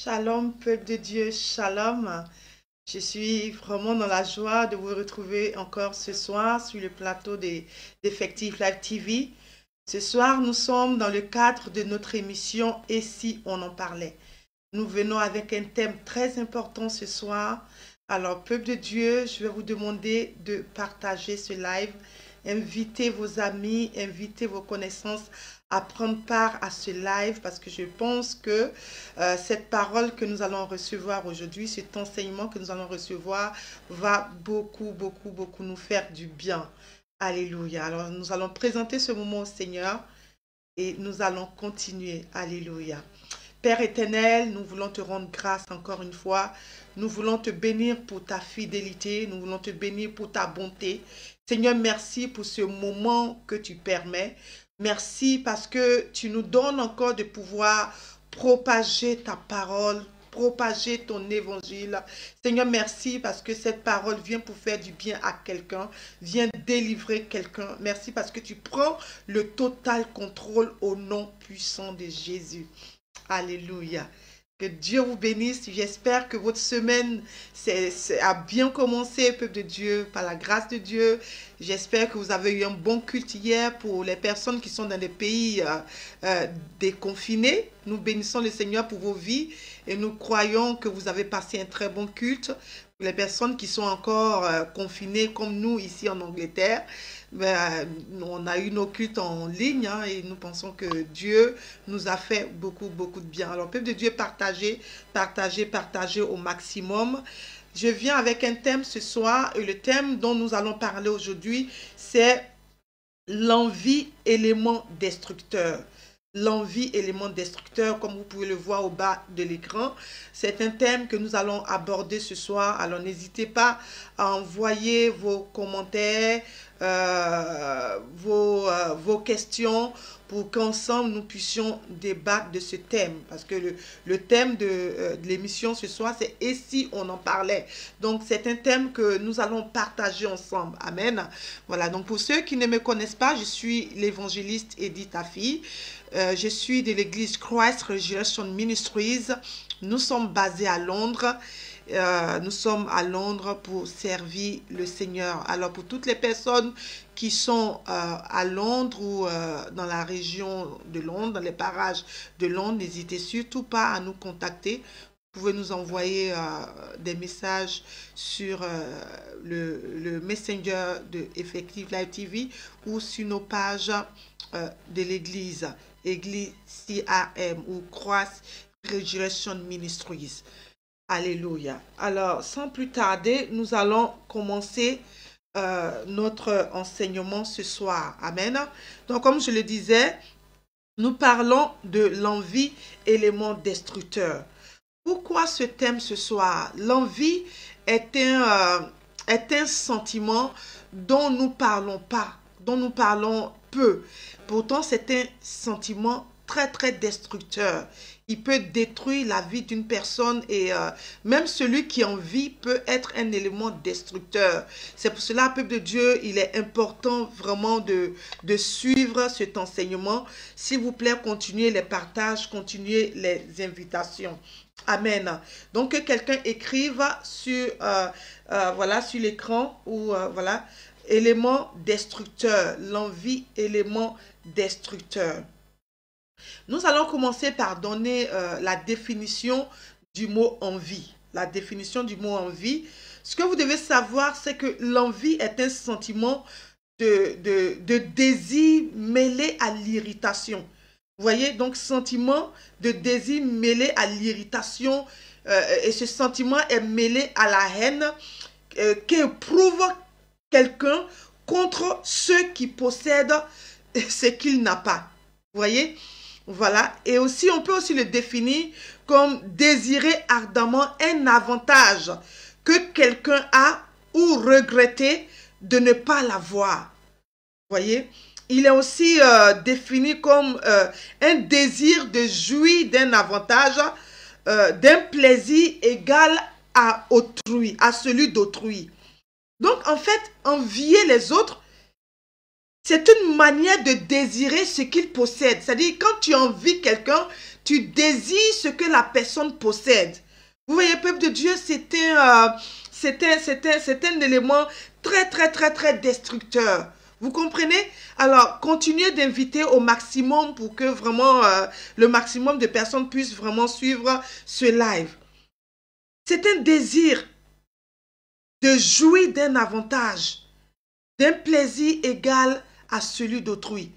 Shalom, peuple de Dieu, shalom. Je suis vraiment dans la joie de vous retrouver encore ce soir sur le plateau d'Effectif Live TV. Ce soir, nous sommes dans le cadre de notre émission « Et si on en parlait ?» Nous venons avec un thème très important ce soir. Alors, peuple de Dieu, je vais vous demander de partager ce live. Invitez vos amis, invitez vos connaissances à prendre part à ce live parce que je pense que cette parole que nous allons recevoir aujourd'hui, cet enseignement que nous allons recevoir va beaucoup nous faire du bien. Alléluia. Alors, nous allons présenter ce moment au Seigneur et nous allons continuer. Alléluia. Père éternel, nous voulons te rendre grâce encore une fois. Nous voulons te bénir pour ta fidélité. Nous voulons te bénir pour ta bonté. Seigneur, merci pour ce moment que tu permets. Merci parce que tu nous donnes encore de pouvoir propager ta parole, propager ton évangile. Seigneur, merci parce que cette parole vient pour faire du bien à quelqu'un, vient délivrer quelqu'un. Merci parce que tu prends le total contrôle au nom puissant de Jésus. Alléluia. Que Dieu vous bénisse. J'espère que votre semaine a bien commencé, peuple de Dieu, par la grâce de Dieu. J'espère que vous avez eu un bon culte hier pour les personnes qui sont dans des pays déconfinés. Nous bénissons le Seigneur pour vos vies et nous croyons que vous avez passé un très bon culte. Pour les personnes qui sont encore confinées comme nous ici en Angleterre, on a eu nos cultes en ligne et nous pensons que Dieu nous a fait beaucoup de bien. Alors, peuple de Dieu, partagez au maximum. Je viens avec un thème ce soir et le thème dont nous allons parler aujourd'hui, c'est l'envie, élément destructeur. L'envie, élément destructeur, comme vous pouvez le voir au bas de l'écran. C'est un thème que nous allons aborder ce soir. Alors, n'hésitez pas à envoyer vos commentaires, vos questions pour qu'ensemble nous puissions débattre de ce thème. Parce que le thème de l'émission ce soir, c'est « Et si on en parlait ?» Donc, c'est un thème que nous allons partager ensemble. Amen. Voilà, donc pour ceux qui ne me connaissent pas, je suis l'évangéliste Edith Tafi. Je suis de l'église Christ Resurrection Ministries. Nous sommes basés à Londres. Nous sommes à Londres pour servir le Seigneur. Alors, pour toutes les personnes qui sont à Londres ou dans la région de Londres, dans les parages de Londres, n'hésitez surtout pas à nous contacter. Vous pouvez nous envoyer des messages sur le Messenger de Effectif Live TV ou sur nos pages de l'église, Église CRM ou Christ Resurrection Ministries. Alléluia. Alors, sans plus tarder, nous allons commencer notre enseignement ce soir. Amen. Donc, comme je le disais, nous parlons de l'envie, élément destructeur. Pourquoi ce thème ce soir? L'envie est un sentiment dont nous parlons pas, dont nous parlons peu. Pourtant, c'est un sentiment très destructeur. Il peut détruire la vie d'une personne et même celui qui en vit peut être un élément destructeur. C'est pour cela, peuple de Dieu, il est important vraiment de suivre cet enseignement. S'il vous plaît, continuez les partages, continuez les invitations. Amen. Donc, que quelqu'un écrive sur, voilà, sur l'écran ou voilà, élément destructeur, l'envie, élément destructeur. Nous allons commencer par donner la définition du mot envie. La définition du mot envie. Ce que vous devez savoir, c'est que l'envie est un sentiment de désir mêlé à l'irritation. Vous voyez, donc sentiment de désir mêlé à l'irritation et ce sentiment est mêlé à la haine qu'éprouve quelqu'un contre ceux qui possèdent ce qu'il n'a pas. Vous voyez? Voilà. Et aussi, on peut aussi le définir comme désirer ardemment un avantage que quelqu'un a ou regretter de ne pas l'avoir. Vous voyez? Il est aussi défini comme un désir de jouir d'un avantage, d'un plaisir égal à autrui, à celui d'autrui. Donc, en fait, envier les autres, c'est une manière de désirer ce qu'il possède. C'est-à-dire, quand tu envies quelqu'un, tu désires ce que la personne possède. Vous voyez, peuple de Dieu, c'est un élément très destructeur. Vous comprenez? Alors, continuez d'inviter au maximum pour que vraiment le maximum de personnes puissent vraiment suivre ce live. C'est un désir de jouir d'un avantage, d'un plaisir égal à celui d'autrui.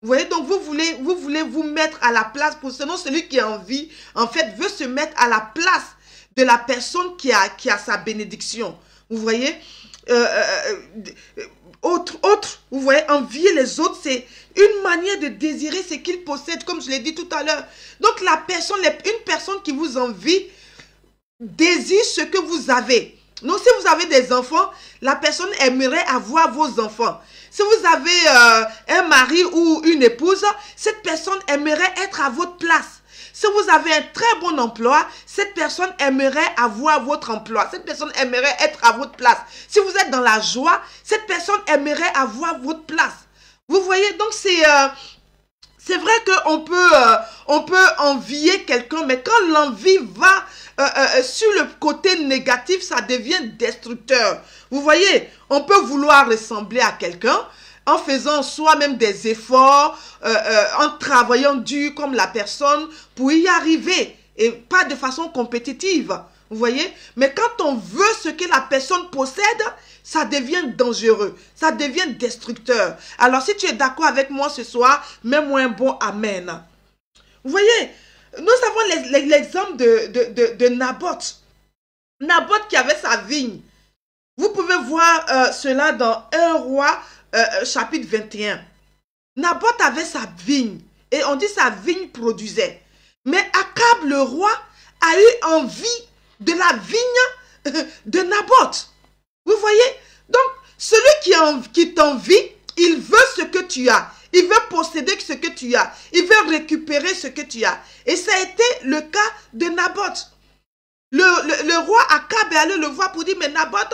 Vous voyez, donc vous voulez vous mettre à la place, pour sinon celui qui a envie, en fait, veut se mettre à la place de la personne qui a sa bénédiction. Vous voyez, vous voyez, envier les autres, c'est une manière de désirer ce qu'ils possèdent, comme je l'ai dit tout à l'heure. Donc la personne, une personne qui vous envie, désire ce que vous avez. Donc si vous avez des enfants, la personne aimerait avoir vos enfants. Si vous avez un mari ou une épouse, cette personne aimerait être à votre place. Si vous avez un très bon emploi, cette personne aimerait avoir votre emploi. Cette personne aimerait être à votre place. Si vous êtes dans la joie, cette personne aimerait avoir votre place. Vous voyez, donc c'est vrai qu'on peut envier quelqu'un, mais quand l'envie va sur le côté négatif, ça devient destructeur. Vous voyez, on peut vouloir ressembler à quelqu'un en faisant soi-même des efforts, en travaillant dur comme la personne pour y arriver et pas de façon compétitive. Vous voyez? Mais quand on veut ce que la personne possède, ça devient dangereux, ça devient destructeur. Alors si tu es d'accord avec moi ce soir, mets-moi un bon amen. Vous voyez, nous avons l'exemple de Naboth. Naboth qui avait sa vigne. Vous pouvez voir cela dans 1 Roi chapitre 21. Naboth avait sa vigne et on dit sa vigne produisait. Mais Akab le roi a eu envie de la vigne de Naboth. Vous voyez? Donc, celui qui t'envie, il veut ce que tu as. Il veut posséder ce que tu as. Il veut récupérer ce que tu as. Et ça a été le cas de Naboth. Le roi Akab est allé le voir pour dire, mais Naboth,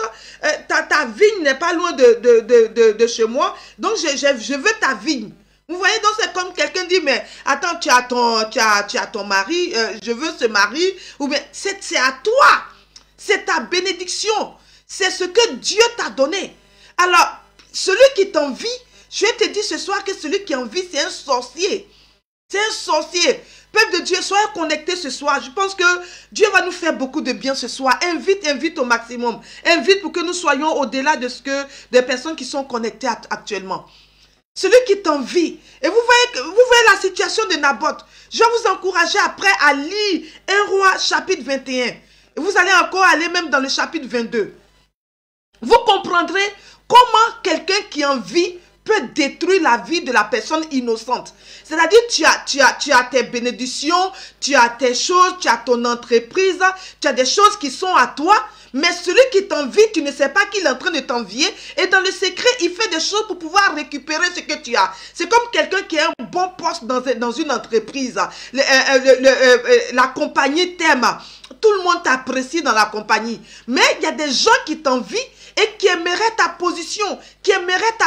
ta vigne n'est pas loin de chez moi, donc je veux ta vigne. Vous voyez, donc c'est comme quelqu'un dit, mais attends, tu as ton mari, je veux ce mari, ou bien c'est à toi, c'est ta bénédiction, c'est ce que Dieu t'a donné. Alors, celui qui t'envie, je vais te dire ce soir que celui qui envie, c'est un sorcier. C'est un sorcier. Peuple de Dieu, soyez connectés ce soir. Je pense que Dieu va nous faire beaucoup de bien ce soir. Invite au maximum. Invite pour que nous soyons au-delà de ce que des personnes qui sont connectées actuellement. Celui qui t'envie. Et vous voyez la situation de Naboth. Je vais vous encourager après à lire 1 Roi chapitre 21. Et vous allez encore aller même dans le chapitre 22. Vous comprendrez comment quelqu'un qui envie peut détruire la vie de la personne innocente. C'est-à-dire, tu as tes bénédictions, tu as tes choses, tu as ton entreprise, tu as des choses qui sont à toi, mais celui qui t'envie, tu ne sais pas qu'il est en train de t'envier, et dans le secret, il fait des choses pour pouvoir récupérer ce que tu as. C'est comme quelqu'un qui a un bon poste dans une entreprise. La compagnie t'aime, tout le monde t'apprécie dans la compagnie, mais il y a des gens qui t'envient et qui aimeraient ta position, qui aimeraient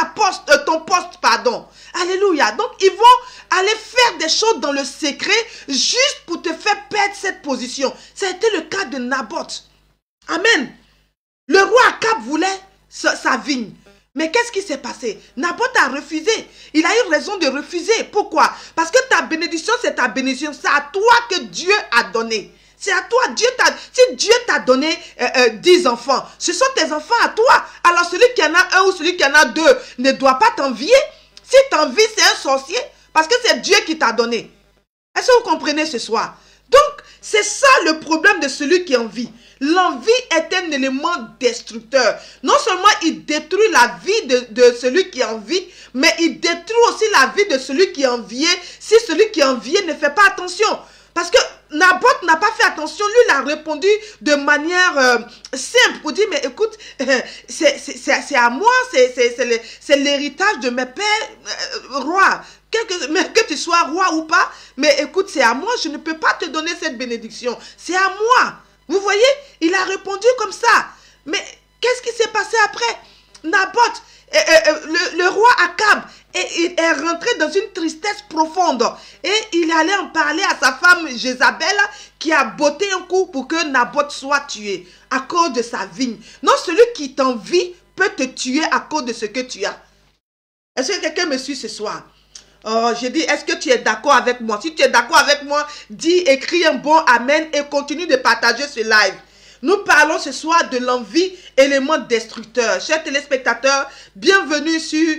ton poste, pardon. Alléluia. Donc, ils vont aller faire des choses dans le secret juste pour te faire perdre cette position. Ça a été le cas de Naboth. Amen. Le roi Akab voulait sa vigne. Mais qu'est-ce qui s'est passé? Naboth a refusé. Il a eu raison de refuser. Pourquoi? Parce que ta bénédiction, c'est ta bénédiction. C'est à toi que Dieu a donné. C'est à toi. Si Dieu t'a donné 10 enfants, ce sont tes enfants à toi. Alors celui qui en a un ou celui qui en a deux ne doit pas t'envier. Si t'envies, c'est un sorcier. Parce que c'est Dieu qui t'a donné. Est-ce que vous comprenez ce soir? Donc, c'est ça le problème de celui qui envie. L'envie est un élément destructeur. Non seulement il détruit la vie de celui qui envie, mais il détruit aussi la vie de celui qui est envié si celui qui est envié ne fait pas attention. Parce que Naboth n'a pas fait attention. Lui, il a répondu de manière simple pour dire, mais écoute, c'est à moi, c'est l'héritage de mes pères rois. Que tu sois roi ou pas, mais écoute, c'est à moi, je ne peux pas te donner cette bénédiction. C'est à moi. Vous voyez, il a répondu comme ça. Mais qu'est-ce qui s'est passé après? Naboth, le roi Akab Et il est rentré dans une tristesse profonde. Et il allait en parler à sa femme Jézabel qui a botté un coup pour que Naboth soit tué à cause de sa vigne. Non, celui qui t'envie peut te tuer à cause de ce que tu as. Est-ce que quelqu'un me suit ce soir? Oh, j'ai dit, est-ce que tu es d'accord avec moi? Si tu es d'accord avec moi, dis, écris un bon amen et continue de partager ce live. Nous parlons ce soir de l'envie, élément destructeur. Chers téléspectateurs, bienvenue sur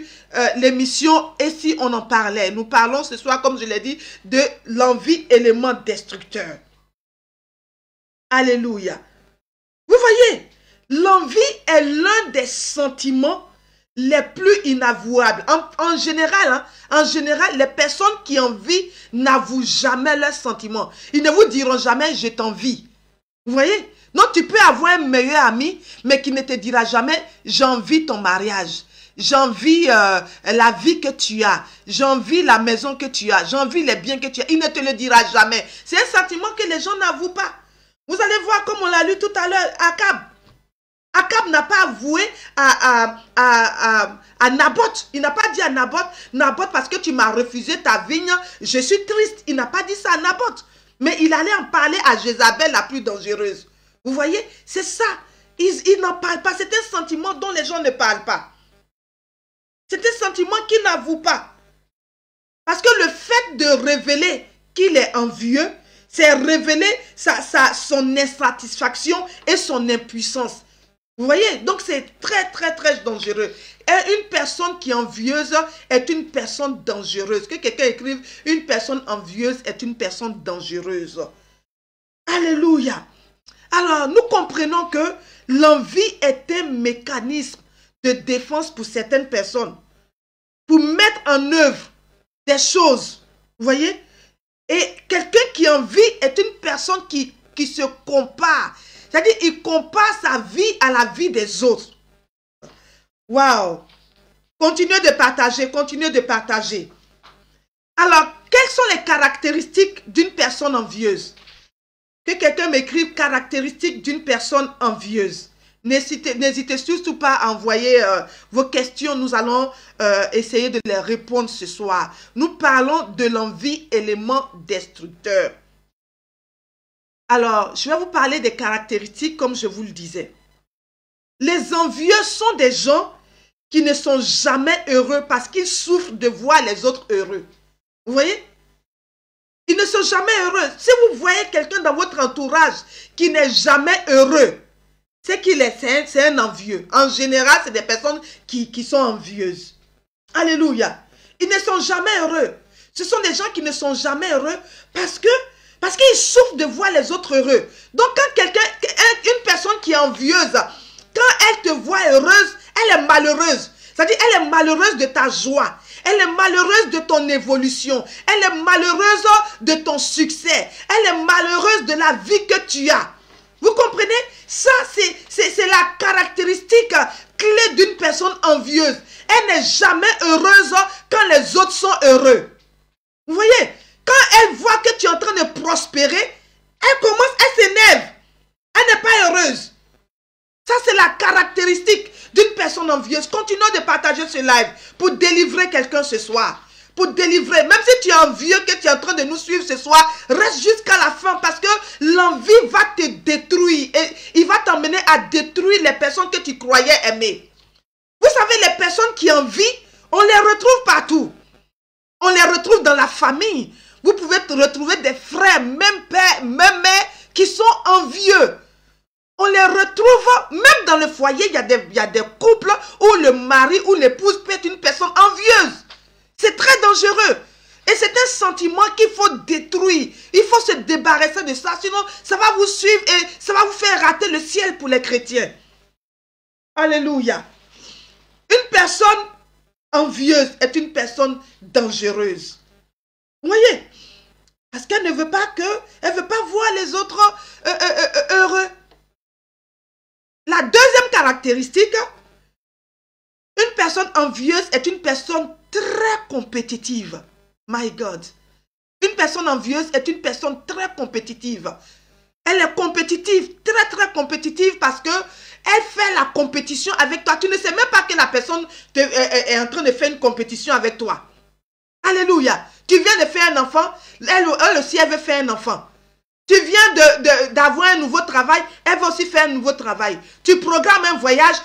l'émission Et si on en parlait. Nous parlons ce soir, comme je l'ai dit, de l'envie, élément destructeur. Alléluia. Vous voyez, l'envie est l'un des sentiments les plus inavouables. En général, les personnes qui envient n'avouent jamais leurs sentiments. Ils ne vous diront jamais « je t'envie ». Vous voyez? Non, tu peux avoir un meilleur ami, mais qui ne te dira jamais « j'envie ton mariage ». J'envie la vie que tu as. J'envie la maison que tu as. J'envie les biens que tu as. Il ne te le dira jamais. C'est un sentiment que les gens n'avouent pas. Vous allez voir comme on l'a lu tout à l'heure, Akab. Akab n'a pas avoué à Naboth. Il n'a pas dit à Naboth, Naboth, parce que tu m'as refusé ta vigne, je suis triste. Il n'a pas dit ça à Naboth. Mais il allait en parler à Jézabel, la plus dangereuse. Vous voyez, c'est ça. Ils n'en parlent pas. C'est un sentiment dont les gens ne parlent pas. C'est un sentiment qu'ils n'avouent pas. Parce que le fait de révéler qu'il est envieux, c'est révéler son insatisfaction et son impuissance. Vous voyez? Donc c'est très, très, très dangereux. Et une personne qui est envieuse est une personne dangereuse. Que quelqu'un écrive, une personne envieuse est une personne dangereuse. Alléluia. Alors, nous comprenons que l'envie est un mécanisme de défense pour certaines personnes. Pour mettre en œuvre des choses. Vous voyez? Et quelqu'un qui envie est une personne qui se compare. C'est-à-dire, il compare sa vie à la vie des autres. Waouh! Continuez de partager, continuez de partager. Alors, quelles sont les caractéristiques d'une personne envieuse? Que quelqu'un m'écrive caractéristiques d'une personne envieuse. N'hésitez surtout pas à envoyer vos questions. Nous allons essayer de les répondre ce soir. Nous parlons de l'envie, élément destructeur. Alors, je vais vous parler des caractéristiques comme je vous le disais. Les envieux sont des gens qui ne sont jamais heureux parce qu'ils souffrent de voir les autres heureux. Vous voyez? Ils ne sont jamais heureux. Si vous voyez quelqu'un dans votre entourage qui n'est jamais heureux, c'est un envieux. En général, c'est des personnes qui sont envieuses. Alléluia. Ils ne sont jamais heureux. Ce sont des gens qui ne sont jamais heureux parce qu'ils souffrent de voir les autres heureux. Donc, quand une personne qui est envieuse, quand elle te voit heureuse, elle est malheureuse. C'est-à-dire, elle est malheureuse de ta joie. Elle est malheureuse de ton évolution. Elle est malheureuse de ton succès. Elle est malheureuse de la vie que tu as. Vous comprenez? Ça, c'est la caractéristique clé d'une personne envieuse. Elle n'est jamais heureuse quand les autres sont heureux. Vous voyez? Quand elle voit que tu es en train de prospérer, elle s'énerve. Elle n'est pas heureuse. Ça, c'est la caractéristique d'une personne envieuse. Continuons de partager ce live pour délivrer quelqu'un ce soir. Pour délivrer, même si tu es envieux, que tu es en train de nous suivre ce soir, reste jusqu'à la fin parce que l'envie va te détruire. Et il va t'emmener à détruire les personnes que tu croyais aimer. Vous savez, les personnes qui envient, on les retrouve partout. On les retrouve dans la famille. Vous pouvez retrouver des frères, même père, même mère, qui sont envieux. On les retrouve même dans le foyer. Il y a des couples où le mari ou l'épouse peut être une personne envieuse. C'est très dangereux. Et c'est un sentiment qu'il faut détruire. Il faut se débarrasser de ça. Sinon, ça va vous suivre et ça va vous faire rater le ciel pour les chrétiens. Alléluia. Une personne envieuse est une personne dangereuse. Vous voyez? Parce qu'elle ne veut pas voir les autres heureux. La deuxième caractéristique, une personne envieuse est une personne très compétitive. My God. Une personne envieuse est une personne très compétitive. Elle est compétitive, très très compétitive parce que elle fait la compétition avec toi. Tu ne sais même pas que la personne est en train de faire une compétition avec toi. Alléluia. Tu viens de faire un enfant, elle aussi elle veut faire un enfant. Tu viens d'avoir un nouveau travail, elle veut aussi faire un nouveau travail. Tu programmes un voyage,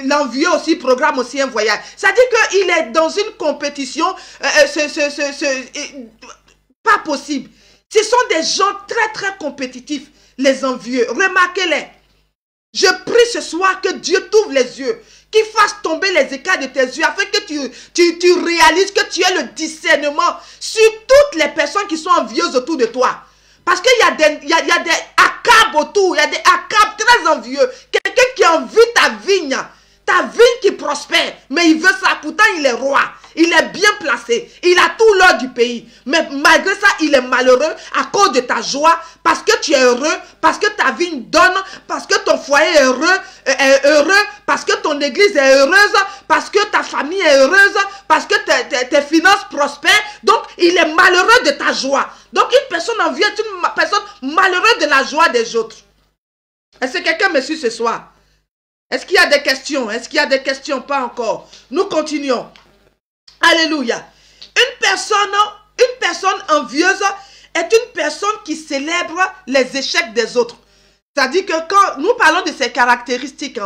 l'envieux aussi programme aussi un voyage. Ça dit qu'il est dans une compétition, pas possible. Ce sont des gens très très compétitifs, les envieux. Remarquez-les. Je prie ce soir que Dieu t'ouvre les yeux, qu'il fasse tomber les écailles de tes yeux, afin que tu réalises que tu as le discernement sur toutes les personnes qui sont envieuses autour de toi. Parce qu'il y a des acabes autour, il y a des acabes très envieux. Quelqu'un qui envie ta vigne qui prospère, mais il veut ça, pourtant il est roi. Il est bien placé, il a tout l'or du pays. Mais malgré ça, il est malheureux à cause de ta joie, parce que tu es heureux, parce que ta vigne donne, parce que ton foyer est heureux, parce que ton église est heureuse, parce que ta famille est heureuse, parce que tes finances prospèrent. Donc, il est malheureux de ta joie. Donc, une personne envieuse est une personne malheureuse de la joie des autres. Est-ce que quelqu'un me suit ce soir? Est-ce qu'il y a des questions? Est-ce qu'il y a des questions? Pas encore. Nous continuons. Alléluia. Une personne envieuse est une personne qui célèbre les échecs des autres. C'est-à-dire que quand nous parlons de ses caractéristiques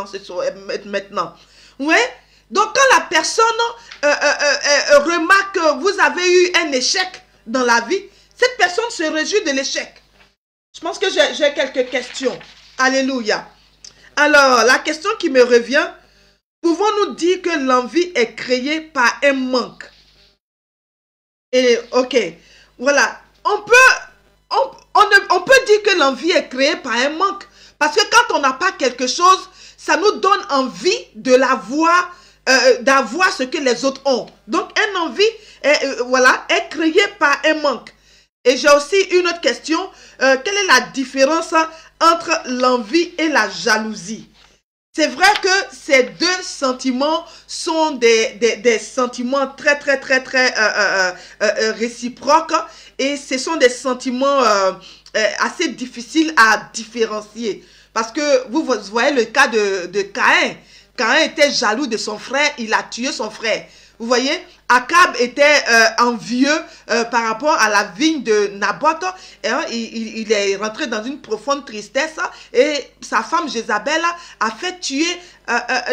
maintenant. Oui. Donc quand la personne remarque que vous avez eu un échec dans la vie, cette personne se réjouit de l'échec. Je pense que j'ai quelques questions. Alléluia. Alors, la question qui me revient, pouvons-nous dire que l'envie est créée par un manque? Et, ok, voilà. On peut dire que l'envie est créée par un manque. Parce que quand on n'a pas quelque chose, ça nous donne envie de l'avoir, d'avoir ce que les autres ont. Donc, une envie est créée par un manque. Et j'ai aussi une autre question. Quelle est la différence entre l'envie et la jalousie? C'est vrai que ces deux sentiments sont des sentiments très réciproques, et ce sont des sentiments assez difficiles à différencier. Parce que vous voyez le cas de Caïn. Caïn était jaloux de son frère, il a tué son frère. Vous voyez, Akab était envieux par rapport à la vigne de Naboth. Il est rentré dans une profonde tristesse et sa femme Jézabel a fait tuer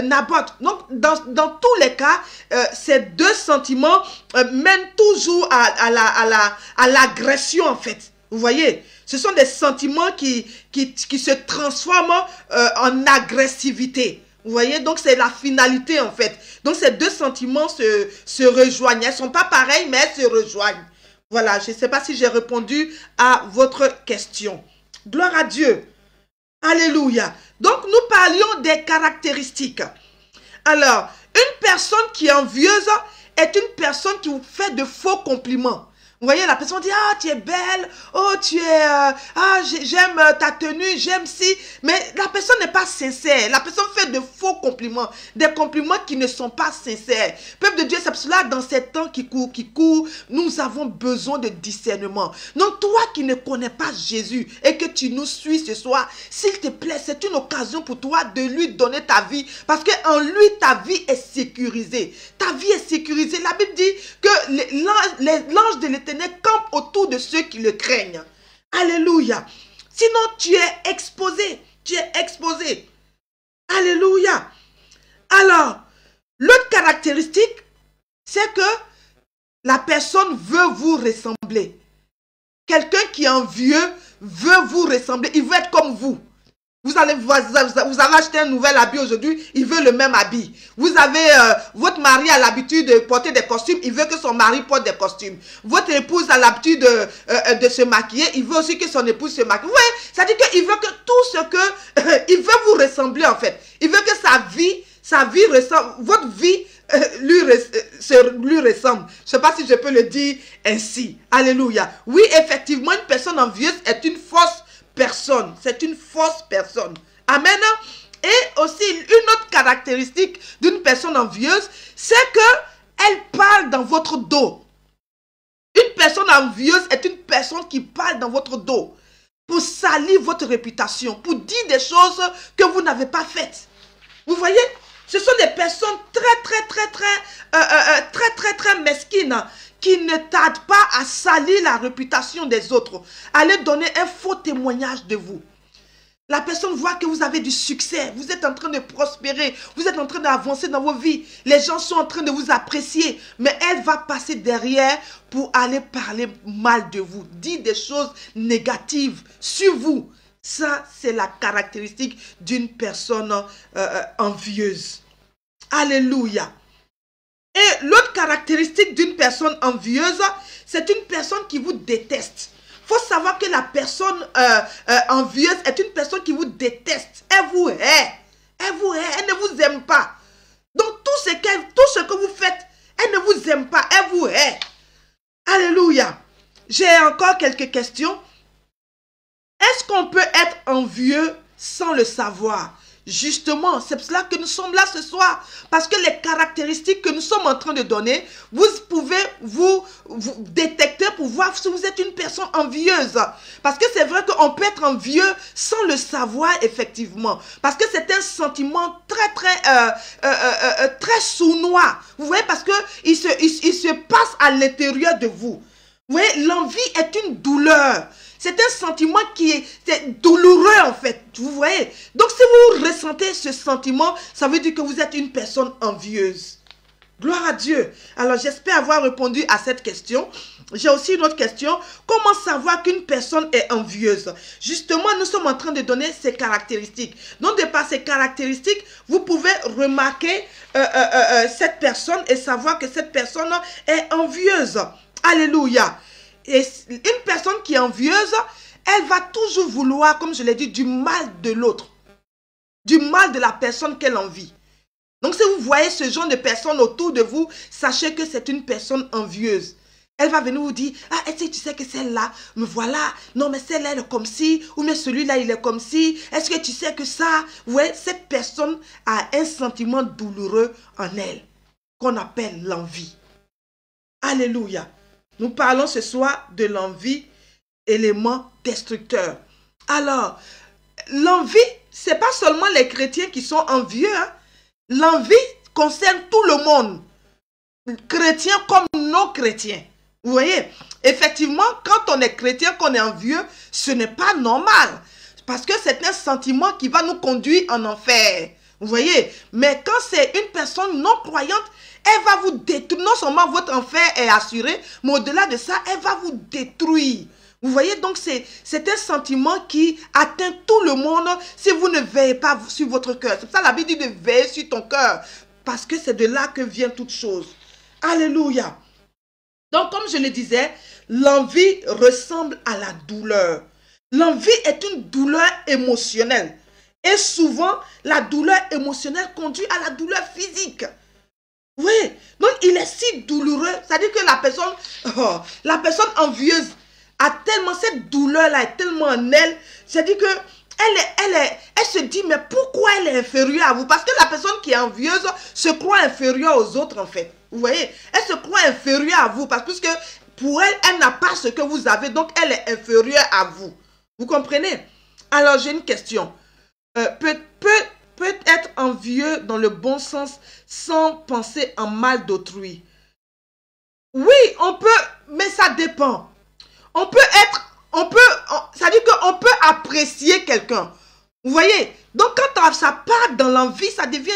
Naboth. Donc, dans tous les cas, ces deux sentiments mènent toujours à l'agression en fait. Vous voyez, ce sont des sentiments qui se transforment en agressivité. Vous voyez, donc c'est la finalité en fait. Donc ces deux sentiments se rejoignent. Elles ne sont pas pareilles, mais elles se rejoignent. Voilà, je ne sais pas si j'ai répondu à votre question. Gloire à Dieu. Alléluia. Donc nous parlions des caractéristiques. Alors, une personne qui est envieuse est une personne qui vous fait de faux compliments. Vous voyez, la personne dit, ah, tu es belle, oh, tu es, j'aime ta tenue, j'aime si. Mais la personne n'est pas sincère. La personne fait de faux compliments, des compliments qui ne sont pas sincères. Peuple de Dieu, c'est pour cela, dans ces temps qui courent, nous avons besoin de discernement. Donc, toi qui ne connais pas Jésus et que tu nous suis ce soir, s'il te plaît, c'est une occasion pour toi de lui donner ta vie. Parce qu'en lui, ta vie est sécurisée. Ta vie est sécurisée. La Bible dit que l'ange de l'Éternel campe autour de ceux qui le craignent. Alléluia. Sinon, tu es exposé. Tu es exposé. Alléluia. Alors, l'autre caractéristique, c'est que la personne veut vous ressembler. Quelqu'un qui est envieux veut vous ressembler. Il veut être comme vous. Vous avez acheté un nouvel habit aujourd'hui, il veut le même habit. Vous avez, votre mari a l'habitude de porter des costumes, il veut que son mari porte des costumes. Votre épouse a l'habitude de se maquiller, il veut aussi que son épouse se maquille. Vous voyez, ça dit qu'il veut que tout ce que, il veut vous ressembler en fait. Il veut que sa vie ressemble, votre vie lui ressemble. Je ne sais pas si je peux le dire ainsi. Alléluia. Oui, effectivement, une personne envieuse est une fausse personne. C'est une fausse personne. Amen. Et aussi, une autre caractéristique d'une personne envieuse, c'est qu'elle parle dans votre dos. Une personne envieuse est une personne qui parle dans votre dos. pour salir votre réputation, pour dire des choses que vous n'avez pas faites. Vous voyez, ce sont des personnes très mesquines qui ne tardent pas à salir la réputation des autres, à leur donner un faux témoignage de vous. La personne voit que vous avez du succès, vous êtes en train de prospérer, vous êtes en train d'avancer dans vos vies. Les gens sont en train de vous apprécier, mais elle va passer derrière pour aller parler mal de vous, dire des choses négatives sur vous. Ça, c'est la caractéristique d'une personne envieuse. Alléluia. Et l'autre caractéristique d'une personne envieuse, c'est une personne qui vous déteste. Il faut savoir que la personne envieuse est une personne qui vous déteste. Elle vous hait. Elle vous hait. Elle ne vous aime pas. Donc tout ce que vous faites, elle ne vous aime pas. Elle vous hait. Alléluia. J'ai encore quelques questions. Est-ce qu'on peut être envieux sans le savoir? Justement, c'est pour cela que nous sommes là ce soir. Parce que les caractéristiques que nous sommes en train de donner, vous pouvez vous détecter pour voir si vous êtes une personne envieuse. Parce que c'est vrai qu'on peut être envieux sans le savoir, effectivement. Parce que c'est un sentiment très sournois. Vous voyez, parce qu'il se passe à l'intérieur de vous. Vous voyez, l'envie est une douleur. C'est un sentiment qui est douloureux en fait, vous voyez. Donc si vous ressentez ce sentiment, ça veut dire que vous êtes une personne envieuse. Gloire à Dieu. Alors j'espère avoir répondu à cette question. J'ai aussi une autre question. Comment savoir qu'une personne est envieuse? Justement, nous sommes en train de donner ces caractéristiques. Donc de par ces caractéristiques, vous pouvez remarquer cette personne et savoir que cette personne est envieuse. Alléluia. Et une personne qui est envieuse, elle va toujours vouloir, comme je l'ai dit, du mal de l'autre. Du mal de la personne qu'elle envie. Donc si vous voyez ce genre de personne autour de vous, sachez que c'est une personne envieuse. Elle va venir vous dire, ah, est-ce que tu sais que celle-là, me voilà, non mais celle-là elle est comme ci, ou mais celui-là il est comme ci, est-ce que tu sais que ça, vous voyez, cette personne a un sentiment douloureux en elle, qu'on appelle l'envie. Alléluia. Nous parlons ce soir de l'envie, élément destructeur. Alors, l'envie, ce n'est pas seulement les chrétiens qui sont envieux. Hein? L'envie concerne tout le monde. Chrétiens comme non chrétiens. Vous voyez, effectivement, quand on est chrétien, qu'on est envieux, ce n'est pas normal. Parce que c'est un sentiment qui va nous conduire en enfer. Vous voyez, mais quand c'est une personne non croyante, elle va vous détruire. Non seulement votre enfer est assuré, mais au-delà de ça, elle va vous détruire. Vous voyez, donc c'est un sentiment qui atteint tout le monde si vous ne veillez pas sur votre cœur. C'est pour ça la Bible dit de veiller sur ton cœur. Parce que c'est de là que vient toute chose. Alléluia. Donc comme je le disais, l'envie ressemble à la douleur. L'envie est une douleur émotionnelle. Et souvent, la douleur émotionnelle conduit à la douleur physique. Oui, donc il est si douloureux. C'est-à-dire que la personne envieuse a tellement, cette douleur-là est tellement en elle. C'est-à-dire que elle se dit, mais pourquoi elle est inférieure à vous? Parce que la personne qui est envieuse se croit inférieure aux autres en fait. Vous voyez, elle se croit inférieure à vous parce que pour elle, elle n'a pas ce que vous avez, donc elle est inférieure à vous. Vous comprenez? Alors j'ai une question. Peut être envieux dans le bon sens sans penser en mal d'autrui. Oui, on peut, mais ça dépend. C'est-à-dire qu'on peut apprécier quelqu'un. Vous voyez? Donc quand ça part dans l'envie, ça devient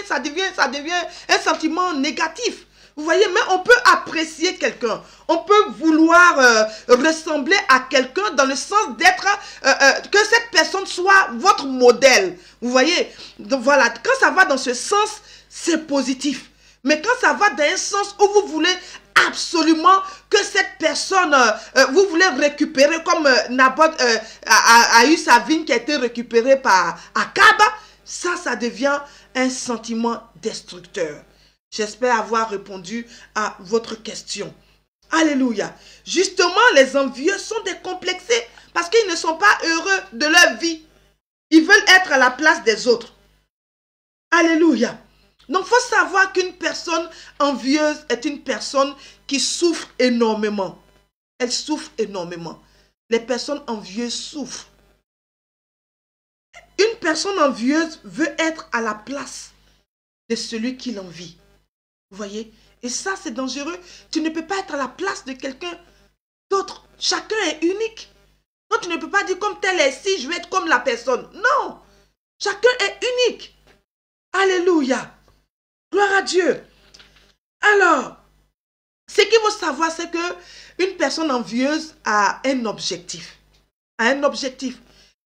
un sentiment négatif. Vous voyez, mais on peut apprécier quelqu'un. On peut vouloir ressembler à quelqu'un dans le sens d'être, que cette personne soit votre modèle. Vous voyez? Donc voilà, quand ça va dans ce sens, c'est positif. Mais quand ça va dans un sens où vous voulez absolument que cette personne, vous voulez récupérer comme Naboth a eu sa vigne qui a été récupérée par Akab, ça devient un sentiment destructeur. J'espère avoir répondu à votre question. Alléluia. Justement, les envieux sont décomplexés parce qu'ils ne sont pas heureux de leur vie. Ils veulent être à la place des autres. Alléluia. Donc, il faut savoir qu'une personne envieuse est une personne qui souffre énormément. Elle souffre énormément. Les personnes envieuses souffrent. Une personne envieuse veut être à la place de celui qui l'envie. Vous voyez? Et ça, c'est dangereux. Tu ne peux pas être à la place de quelqu'un d'autre. Chacun est unique. Donc, tu ne peux pas dire comme tel est si je vais être comme la personne. Non. Chacun est unique. Alléluia. Gloire à Dieu. Alors, ce qu'il faut savoir, c'est que une personne envieuse a un objectif.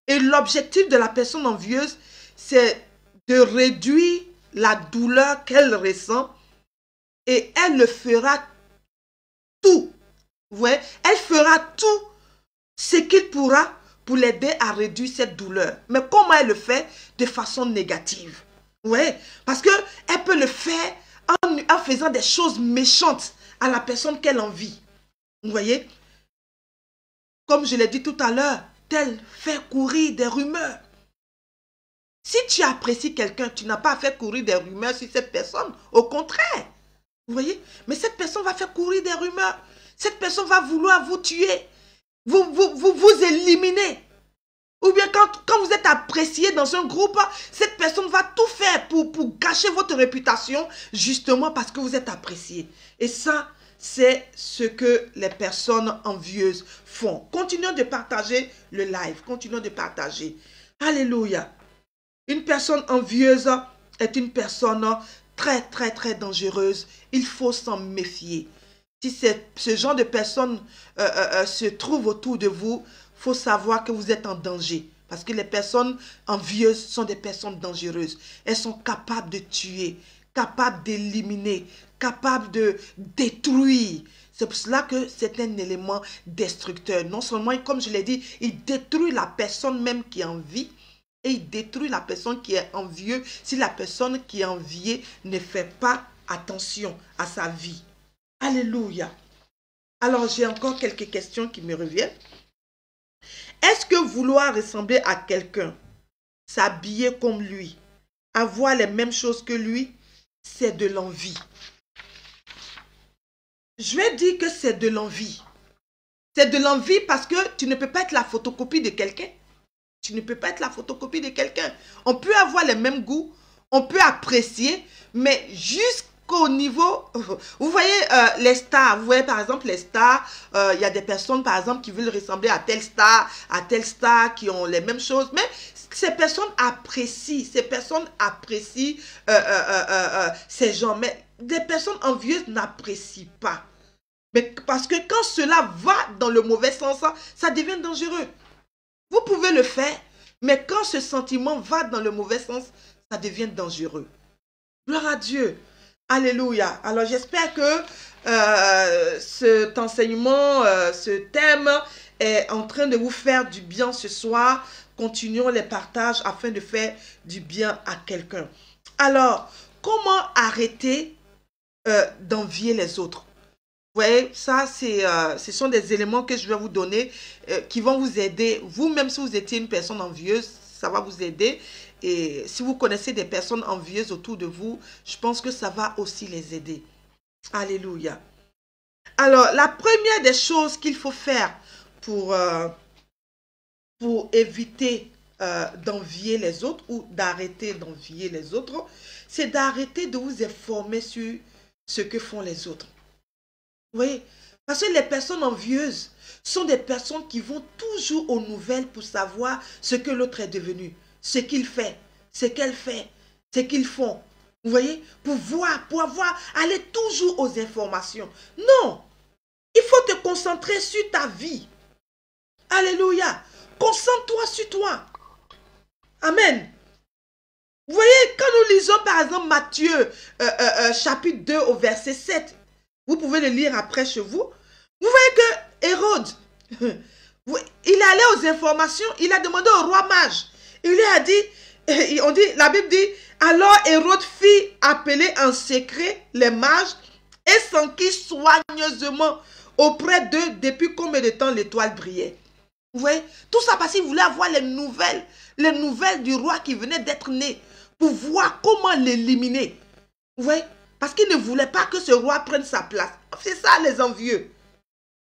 Et l'objectif de la personne envieuse, c'est de réduire la douleur qu'elle ressent et elle le fera tout. Vous voyez, elle fera tout ce qu'il pourra pour l'aider à réduire cette douleur. Mais comment elle le fait? De façon négative. Vous voyez, parce qu'elle peut le faire en faisant des choses méchantes à la personne qu'elle envie. Vous voyez? Comme je l'ai dit tout à l'heure, tel fait courir des rumeurs. Si tu apprécies quelqu'un, tu n'as pas à faire courir des rumeurs sur cette personne. Au contraire. Vous voyez? Mais cette personne va faire courir des rumeurs. Cette personne va vouloir vous tuer. Vous éliminer. Ou bien quand vous êtes apprécié dans un groupe, cette personne va tout faire pour gâcher votre réputation, justement parce que vous êtes apprécié. Et ça, c'est ce que les personnes envieuses font. Continuons de partager le live. Continuons de partager. Alléluia. Une personne envieuse est une personne très, très, très dangereuse. Il faut s'en méfier. Si ce genre de personnes se trouve autour de vous, il faut savoir que vous êtes en danger. Parce que les personnes envieuses sont des personnes dangereuses. Elles sont capables de tuer, capables d'éliminer, capables de détruire. C'est pour cela que c'est un élément destructeur. Non seulement, comme je l'ai dit, il détruit la personne même qui est en vie, et il détruit la personne qui est envieuse si la personne qui est enviée ne fait pas attention à sa vie. Alléluia. Alors, j'ai encore quelques questions qui me reviennent. Est-ce que vouloir ressembler à quelqu'un, s'habiller comme lui, avoir les mêmes choses que lui, c'est de l'envie? Je vais dire que c'est de l'envie. C'est de l'envie parce que tu ne peux pas être la photocopie de quelqu'un. Tu ne peux pas être la photocopie de quelqu'un. On peut avoir les mêmes goûts, on peut apprécier, mais jusqu'au niveau... Vous voyez les stars, vous voyez par exemple les stars, il y a des personnes par exemple qui veulent ressembler à telle star, qui ont les mêmes choses, mais ces personnes apprécient, ces gens, mais des personnes envieuses n'apprécient pas. Mais parce que quand cela va dans le mauvais sens, ça devient dangereux. Vous pouvez le faire, mais quand ce sentiment va dans le mauvais sens, ça devient dangereux. Gloire à Dieu. Alléluia. Alors j'espère que cet enseignement, ce thème est en train de vous faire du bien ce soir. Continuons les partages afin de faire du bien à quelqu'un. Alors, comment arrêter d'envier les autres? Vous voyez, ça, ce sont des éléments que je vais vous donner qui vont vous aider. Vous-même, si vous étiez une personne envieuse, ça va vous aider. Et si vous connaissez des personnes envieuses autour de vous, je pense que ça va aussi les aider. Alléluia. Alors, la première des choses qu'il faut faire pour éviter d'envier les autres ou d'arrêter d'envier les autres, c'est d'arrêter de vous informer sur ce que font les autres. Oui, parce que les personnes envieuses sont des personnes qui vont toujours aux nouvelles pour savoir ce que l'autre est devenu, ce qu'il fait, ce qu'elle fait, ce qu'ils font. Vous voyez, pour aller toujours aux informations. Non, il faut te concentrer sur ta vie. Alléluia. Concentre-toi sur toi. Amen. Vous voyez, quand nous lisons par exemple Matthieu chapitre 2 au verset 7, vous pouvez le lire après chez vous. Vous voyez que Hérode, il est allé aux informations, il a demandé au roi mage. Il lui a dit, la Bible dit, alors Hérode fit appeler en secret les mages et s'enquit soigneusement auprès d'eux depuis combien de temps l'étoile brillait. Vous voyez, tout ça parce qu'il voulait avoir les nouvelles du roi qui venait d'être né, pour voir comment l'éliminer. Vous voyez, parce qu'il ne voulait pas que ce roi prenne sa place. C'est ça les envieux.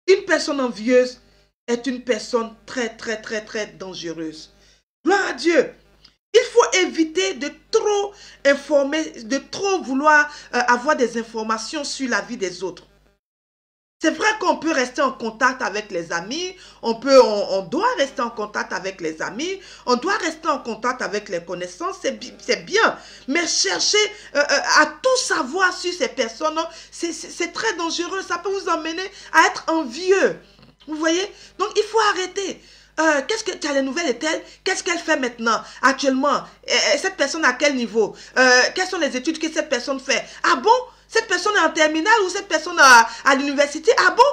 Une personne envieuse est une personne très, très, très, très dangereuse. Gloire à Dieu. éviter de trop informer, de trop vouloir avoir des informations sur la vie des autres. C'est vrai qu'on peut rester en contact avec les amis, on doit rester en contact avec les amis, on doit rester en contact avec les connaissances, c'est bien. Mais chercher à tout savoir sur ces personnes, c'est très dangereux, ça peut vous emmener à être envieux. Vous voyez? Donc il faut arrêter. Qu'est-ce que tu as les nouvelles de telle? Qu'est-ce qu'elle fait maintenant, actuellement? Cette personne à quel niveau? Quelles sont les études que cette personne fait? Ah bon? Cette personne est en terminale ou cette personne à l'université? Ah bon?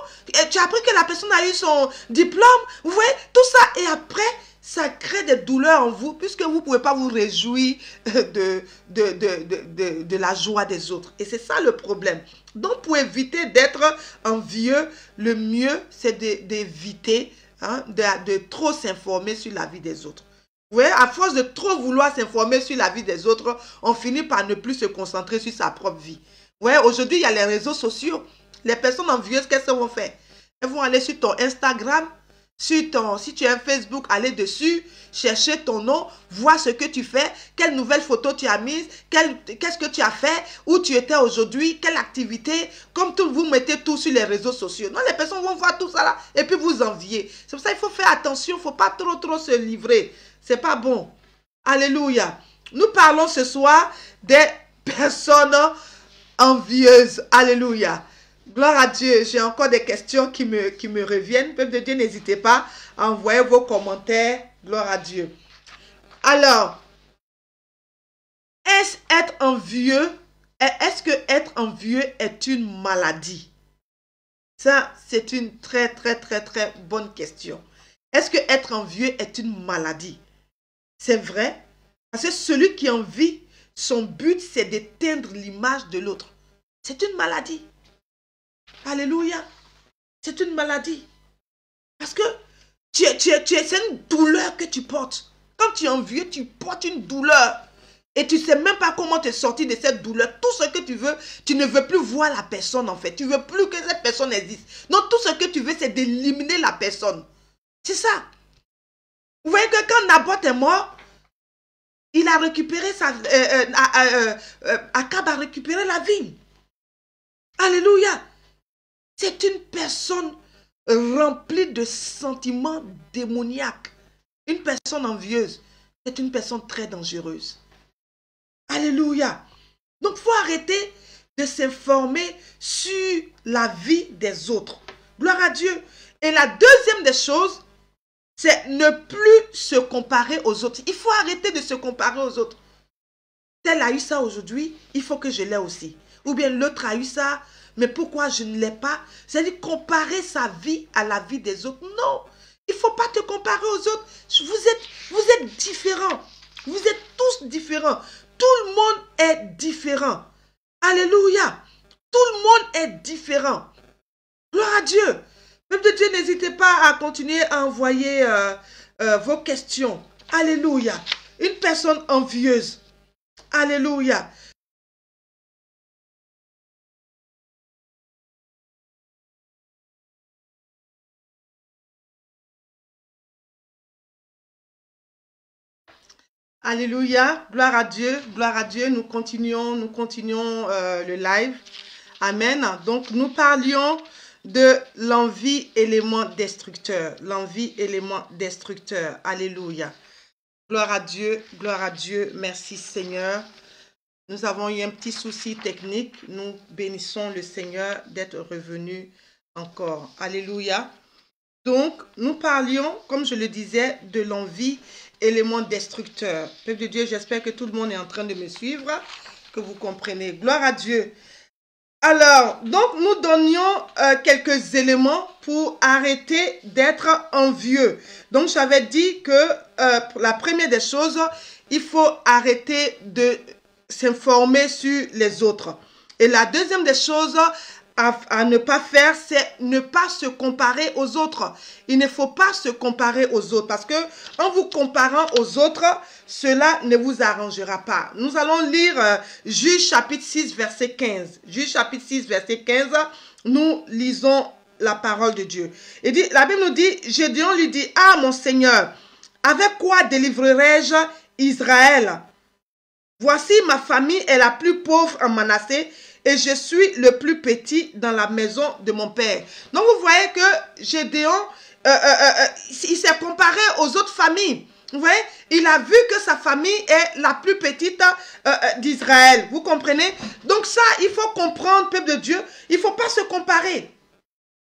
Tu as appris que la personne a eu son diplôme? Vous voyez? Tout ça. Et après, ça crée des douleurs en vous puisque vous ne pouvez pas vous réjouir de la joie des autres. Et c'est ça le problème. Donc, pour éviter d'être envieux, le mieux, c'est d'éviter de trop s'informer sur la vie des autres. Vous voyez, à force de trop vouloir s'informer sur la vie des autres, on finit par ne plus se concentrer sur sa propre vie. Ouais, aujourd'hui, il y a les réseaux sociaux. Les personnes envieuses, qu'est-ce qu'elles vont faire? Elles vont aller sur ton Instagram, si tu as un Facebook, aller dessus, chercher ton nom, voir ce que tu fais, quelle nouvelle photo tu as mise, qu'est-ce que tu as fait, où tu étais aujourd'hui, quelle activité, comme tout, vous mettez tout sur les réseaux sociaux. Non, les personnes vont voir tout ça là et puis vous envier. C'est pour ça qu'il faut faire attention, il ne faut pas trop se livrer. C'est pas bon. Alléluia. Nous parlons ce soir des personnes envieuse. Alléluia. Gloire à Dieu. J'ai encore des questions qui me reviennent. Peuple de Dieu, n'hésitez pas à envoyer vos commentaires. Gloire à Dieu. Alors, est-ce être envieux? Est-ce que être envieux est une maladie? Ça, c'est une très bonne question. Est-ce que être envieux est une maladie? C'est vrai. Parce que celui qui envie, son but, c'est d'éteindre l'image de l'autre. C'est une maladie. Alléluia. C'est une maladie. Parce que c'est une douleur que tu portes. Quand tu es envieux, tu portes une douleur. Et tu ne sais même pas comment te sortir de cette douleur. Tout ce que tu veux, tu ne veux plus voir la personne en fait. Tu ne veux plus que cette personne existe. Non, tout ce que tu veux, c'est d'éliminer la personne. C'est ça. Vous voyez que quand Naboth est mort, il a récupéré Akab a récupéré la vigne. Alléluia. C'est une personne remplie de sentiments démoniaques. Une personne envieuse. C'est une personne très dangereuse. Alléluia. Donc, il faut arrêter de s'informer sur la vie des autres. Gloire à Dieu. Et la deuxième des choses, c'est ne plus se comparer aux autres. Il faut arrêter de se comparer aux autres. Tel a eu ça aujourd'hui, il faut que je l'ai aussi. Ou bien l'autre a eu ça, mais pourquoi je ne l'ai pas? C'est-à-dire comparer sa vie à la vie des autres. Non, il ne faut pas te comparer aux autres. Vous êtes différents. Vous êtes tous différents. Tout le monde est différent. Alléluia. Tout le monde est différent. Gloire à Dieu. Peuple de Dieu, n'hésitez pas à continuer à envoyer vos questions. Alléluia. Une personne envieuse. Alléluia. Alléluia, gloire à Dieu, gloire à Dieu. Nous continuons le live. Amen. Donc, nous parlions de l'envie élément destructeur. L'envie élément destructeur. Alléluia. Gloire à Dieu. Merci Seigneur. Nous avons eu un petit souci technique. Nous bénissons le Seigneur d'être revenu encore. Alléluia. Donc, nous parlions, comme je le disais, de l'envie élément destructeur. Peuple de Dieu, j'espère que tout le monde est en train de me suivre, que vous comprenez. Gloire à Dieu. Alors, donc, nous donnions quelques éléments pour arrêter d'être envieux. Donc, j'avais dit que la première des choses, il faut arrêter de s'informer sur les autres. Et la deuxième des choses à ne pas faire, c'est ne pas se comparer aux autres. Il ne faut pas se comparer aux autres parce que en vous comparant aux autres, cela ne vous arrangera pas. Nous allons lire Juge chapitre 6, verset 15. Juge chapitre 6, verset 15, nous lisons la parole de Dieu. Et dit, la Bible nous dit, Gédéon lui dit, « Ah, mon Seigneur, avec quoi délivrerai-je Israël Voici, ma famille est la plus pauvre en Manassé et je suis le plus petit dans la maison de mon père. Donc, vous voyez que Gédéon, il s'est comparé aux autres familles. Vous voyez, il a vu que sa famille est la plus petite d'Israël. Vous comprenez? Donc ça, il faut comprendre, peuple de Dieu, il ne faut pas se comparer.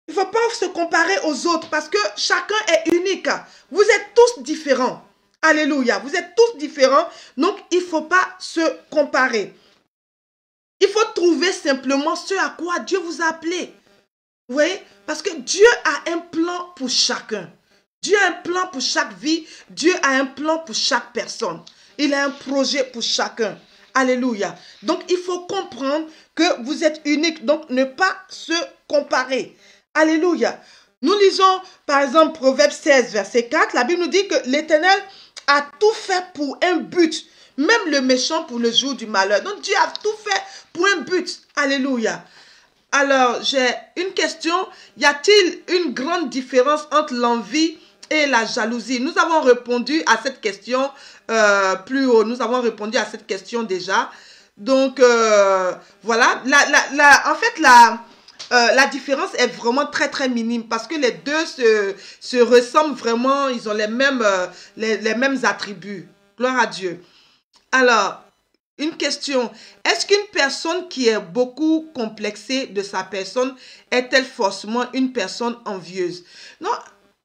Il ne faut pas se comparer aux autres parce que chacun est unique. Vous êtes tous différents. Alléluia. Vous êtes tous différents. Donc, il ne faut pas se comparer. Il faut trouver simplement ce à quoi Dieu vous a appelé. Vous voyez? Parce que Dieu a un plan pour chacun. Dieu a un plan pour chaque vie. Dieu a un plan pour chaque personne. Il a un projet pour chacun. Alléluia. Donc, il faut comprendre que vous êtes unique. Donc, ne pas se comparer. Alléluia. Nous lisons, par exemple, Proverbe 16, verset 4. La Bible nous dit que l'Éternel a tout fait pour un but. Même le méchant pour le jour du malheur. Donc, Dieu a tout fait pour un but. Alléluia. Alors, j'ai une question. Y a-t-il une grande différence entre l'envie et la jalousie? Nous avons répondu à cette question plus haut. Nous avons répondu à cette question déjà. Donc, voilà. En fait, la différence est vraiment très, très minime parce que les deux se ressemblent vraiment. Ils ont les mêmes attributs. Gloire à Dieu. Alors, une question. Est-ce qu'une personne qui est beaucoup complexée de sa personne est-elle forcément une personne envieuse? Non,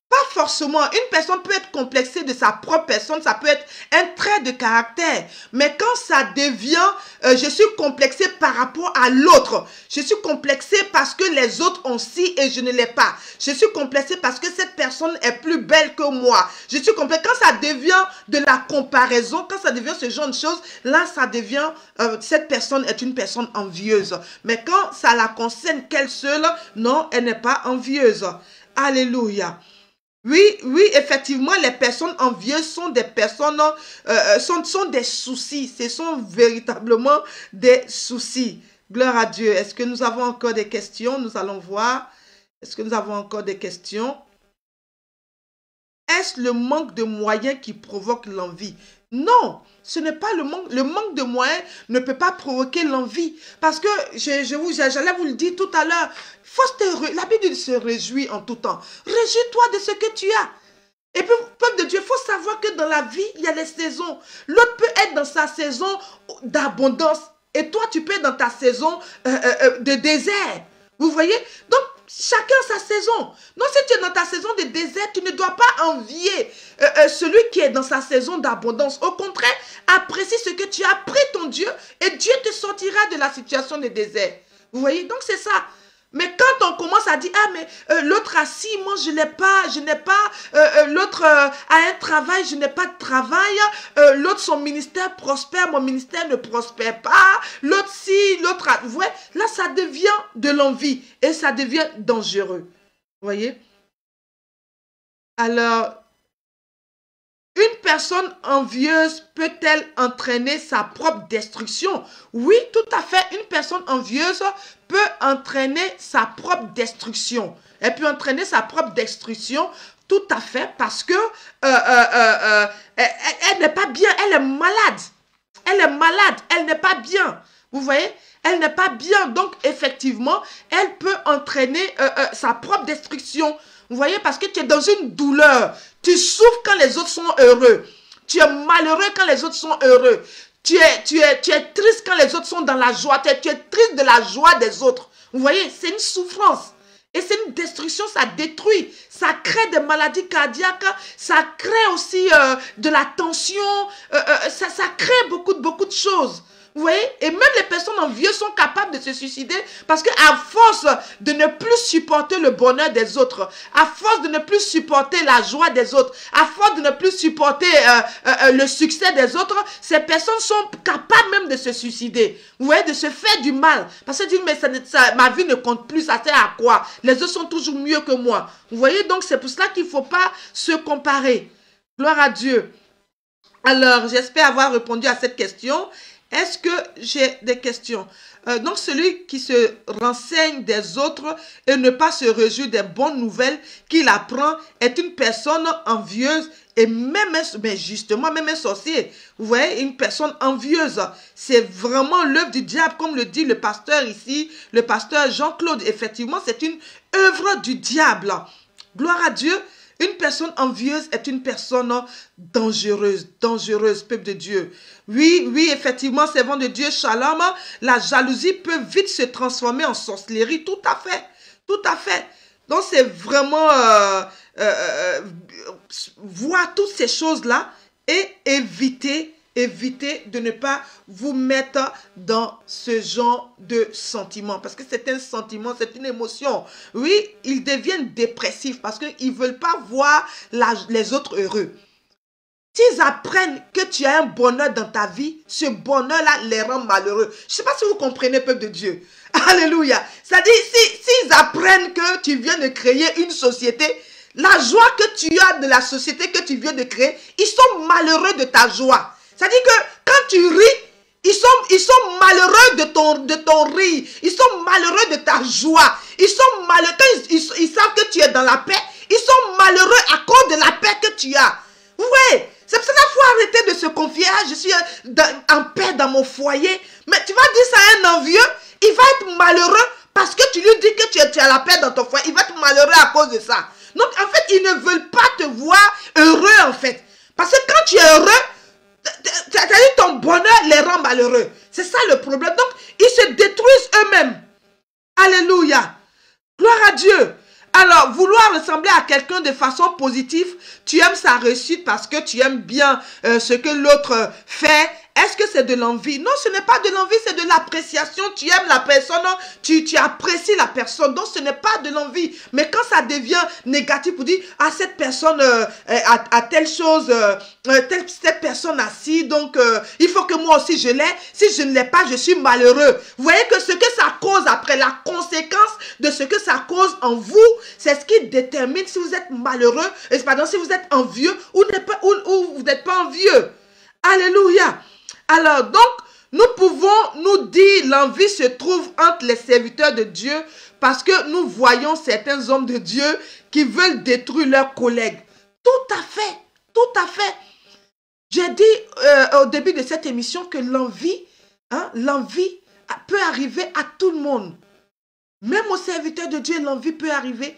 pas forcément. Une personne peut être complexée de sa propre personne. Ça peut être un trait de caractère. Mais quand ça devient, je suis complexée par rapport à l'autre. Je suis complexée parce que les autres ont ci et je ne l'ai pas. Je suis complexée parce que cette personne est plus belle que moi. Je suis complexée. Quand ça devient de la comparaison, quand ça devient ce genre de choses, là, ça devient, cette personne est une personne envieuse. Mais quand ça la concerne qu'elle seule, non, elle n'est pas envieuse. Alléluia. Oui, effectivement, les personnes envieuses sont des personnes, sont des soucis. Ce sont véritablement des soucis. Gloire à Dieu. Est-ce que nous avons encore des questions? Nous allons voir. Est-ce que nous avons encore des questions? Est-ce le manque de moyens qui provoque l'envie? Non, ce n'est pas le manque. Le manque de moyens ne peut pas provoquer l'envie. Parce que, j'allais vous le dire tout à l'heure, la Bible se réjouit en tout temps. Réjouis-toi de ce que tu as. Et puis, peuple de Dieu, il faut savoir que dans la vie, il y a les saisons. L'autre peut être dans sa saison d'abondance. Et toi, tu peux être dans ta saison de désert. Vous voyez? Donc, chacun sa saison. Donc, si tu es dans ta saison de désert, tu ne dois pas envier celui qui est dans sa saison d'abondance. Au contraire, apprécie ce que tu as, prie ton Dieu et Dieu te sortira de la situation de désert. Vous voyez? Donc, c'est ça. Mais quand on commence à dire, ah mais l'autre a ci, moi je n'ai pas, l'autre a un travail, je n'ai pas de travail, l'autre son ministère prospère, mon ministère ne prospère pas, l'autre ci, l'autre a, vous voyez, là ça devient de l'envie et ça devient dangereux, vous voyez. Alors, une personne envieuse peut-elle entraîner sa propre destruction? Oui, tout à fait. Une personne envieuse peut entraîner sa propre destruction. Elle peut entraîner sa propre destruction, tout à fait, parce que elle n'est pas bien, elle est malade. Elle est malade, elle n'est pas bien. Vous voyez? Elle n'est pas bien. Donc, effectivement, elle peut entraîner sa propre destruction. Vous voyez, parce que tu es dans une douleur. Tu souffres quand les autres sont heureux. Tu es malheureux quand les autres sont heureux. Tu es triste quand les autres sont dans la joie. Tu es triste de la joie des autres. Vous voyez, c'est une souffrance. Et c'est une destruction, ça détruit. Ça crée des maladies cardiaques. Ça crée aussi de la tension. Ça crée beaucoup de choses. Vous voyez? Et même les personnes envieuses sont capables de se suicider parce qu'à force de ne plus supporter le bonheur des autres, à force de ne plus supporter la joie des autres, à force de ne plus supporter le succès des autres, ces personnes sont capables même de se suicider. Vous voyez? De se faire du mal. Parce qu'elles disent, mais ma vie ne compte plus, ça sert à quoi? Les autres sont toujours mieux que moi. Vous voyez? Donc c'est pour cela qu'il ne faut pas se comparer. Gloire à Dieu. Alors, j'espère avoir répondu à cette question. Est-ce que j'ai des questions? Donc, celui qui se renseigne des autres et ne pas se réjouir des bonnes nouvelles qu'il apprend est une personne envieuse et même, mais justement, même un sorcier. Vous voyez, une personne envieuse. C'est vraiment l'œuvre du diable, comme le dit le pasteur ici, le pasteur Jean-Claude. Effectivement, c'est une œuvre du diable. Gloire à Dieu. Une personne envieuse est une personne dangereuse, peuple de Dieu. Oui, oui, effectivement, servant de Dieu, shalom, la jalousie peut vite se transformer en sorcellerie, tout à fait, tout à fait. Donc, c'est vraiment voir toutes ces choses-là et éviter de ne pas vous mettre dans ce genre de sentiment. Parce que c'est un sentiment, c'est une émotion. Oui, ils deviennent dépressifs parce qu'ils ne veulent pas voir les autres heureux. S'ils apprennent que tu as un bonheur dans ta vie, ce bonheur-là les rend malheureux. Je ne sais pas si vous comprenez, peuple de Dieu. Alléluia. C'est-à-dire, s'ils apprennent que tu viens de créer une société, la joie que tu as de la société que tu viens de créer, ils sont malheureux de ta joie. C'est-à-dire que quand tu ris, ils sont malheureux de ton rire. Ils sont malheureux de ta joie. Ils sont malheureux. Quand ils savent que tu es dans la paix, ils sont malheureux à cause de la paix que tu as. Vous voyez, c'est pour ça qu'il faut arrêter de se confier. Ah, je suis en paix dans mon foyer. Mais tu vas dire ça à un envieux, il va être malheureux parce que tu lui dis que tu as la paix dans ton foyer. Il va être malheureux à cause de ça. Donc, en fait, ils ne veulent pas te voir heureux, en fait. Parce que quand tu es heureux, ton bonheur les rend malheureux. C'est ça le problème. Donc, ils se détruisent eux-mêmes. Alléluia. Gloire à Dieu. Alors, vouloir ressembler à quelqu'un de façon positive, tu aimes sa réussite parce que tu aimes bien ce que l'autre fait. Est-ce que c'est de l'envie? Non, ce n'est pas de l'envie, c'est de l'appréciation. Tu aimes la personne, tu apprécies la personne. Donc, ce n'est pas de l'envie. Mais quand ça devient négatif, pour dire, ah, cette personne a telle chose, cette personne a ci, donc il faut que moi aussi je l'ai. Si je ne l'ai pas, je suis malheureux. Vous voyez que ce que ça cause après, la conséquence de ce que ça cause en vous, c'est ce qui détermine si vous êtes malheureux, pardon, si vous êtes envieux ou vous n'êtes pas envieux. Alléluia. Alors, donc, nous pouvons nous dire l'envie se trouve entre les serviteurs de Dieu parce que nous voyons certains hommes de Dieu qui veulent détruire leurs collègues. Tout à fait, tout à fait. J'ai dit au début de cette émission que l'envie peut arriver à tout le monde. Même aux serviteurs de Dieu, l'envie peut arriver.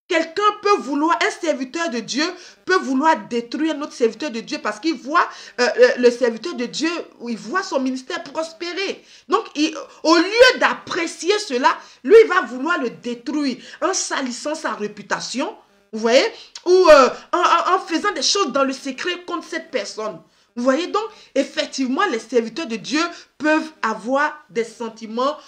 Quelqu'un peut vouloir, un serviteur de Dieu peut vouloir détruire notre serviteur de Dieu parce qu'il voit le serviteur de Dieu, il voit son ministère prospérer. Donc, au lieu d'apprécier cela, lui, il va vouloir le détruire en salissant sa réputation, vous voyez, ou en faisant des choses dans le secret contre cette personne. Vous voyez donc, effectivement, les serviteurs de Dieu peuvent avoir des sentiments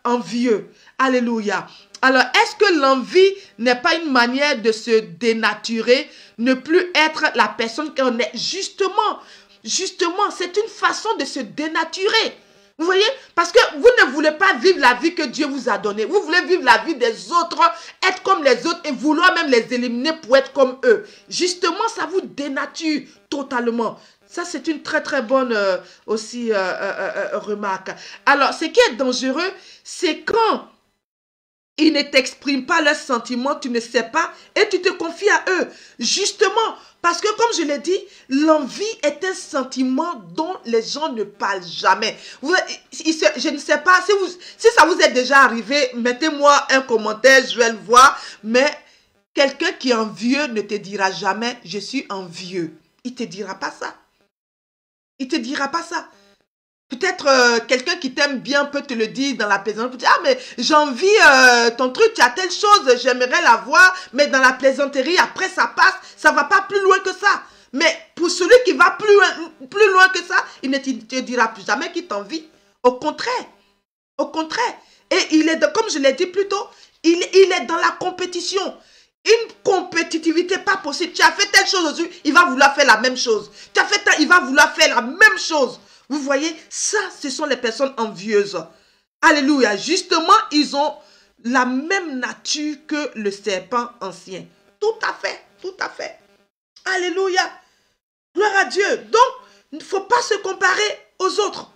envieux. Alléluia. Alors, est-ce que l'envie n'est pas une manière de se dénaturer, ne plus être la personne qu'on est? Justement, c'est une façon de se dénaturer. Vous voyez? Parce que vous ne voulez pas vivre la vie que Dieu vous a donnée. Vous voulez vivre la vie des autres, être comme les autres et vouloir même les éliminer pour être comme eux. Justement, ça vous dénature totalement. Ça, c'est une très très bonne remarque. Alors, ce qui est dangereux, c'est quand ils ne t'expriment pas leurs sentiments, tu ne sais pas, et tu te confies à eux. Justement, parce que comme je l'ai dit, l'envie est un sentiment dont les gens ne parlent jamais. Je ne sais pas, si ça vous est déjà arrivé, mettez-moi un commentaire, je vais le voir. Mais quelqu'un qui est envieux ne te dira jamais, je suis envieux. Il ne te dira pas ça. Il ne te dira pas ça. Peut-être quelqu'un qui t'aime bien peut te le dire dans la plaisanterie. Peut dire, ah mais j'envie ton truc, tu as telle chose, j'aimerais la voir. Mais dans la plaisanterie, après ça passe, ça ne va pas plus loin que ça. Mais pour celui qui va plus loin que ça, il ne te dira plus jamais qu'il t'envie. Au contraire. Au contraire. Et il est, comme je l'ai dit plus tôt, il est dans la compétition. Une compétitivité pas possible. Tu as fait telle chose aujourd'hui, il va vouloir faire la même chose. Tu as fait telle, il va vouloir faire la même chose. Vous voyez, ça, ce sont les personnes envieuses. Alléluia. Justement, ils ont la même nature que le serpent ancien. Tout à fait, tout à fait. Alléluia. Gloire à Dieu. Donc, il ne faut pas se comparer aux autres.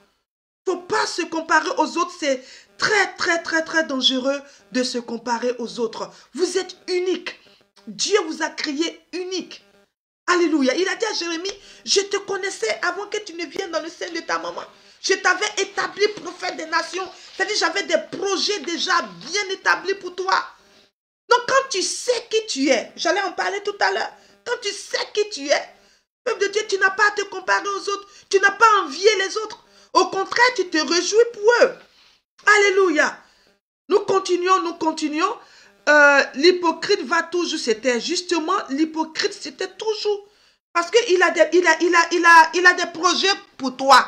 faut pas se comparer aux autres. C'est très, très, très, très dangereux de se comparer aux autres. Vous êtes unique. Dieu vous a créé unique. Alléluia. Il a dit à Jérémie, je te connaissais avant que tu ne viennes dans le sein de ta maman. Je t'avais établi prophète des nations. C'est-à-dire, j'avais des projets déjà bien établis pour toi. Donc, quand tu sais qui tu es, j'allais en parler tout à l'heure. Quand tu sais qui tu es, peuple de Dieu, tu n'as pas à te comparer aux autres. Tu n'as pas à envier les autres. Au contraire, tu te réjouis pour eux. Alléluia. Nous continuons, nous continuons. L'hypocrite va toujours se taire. Justement, l'hypocrite c'était toujours. Parce qu'il a des projets pour toi.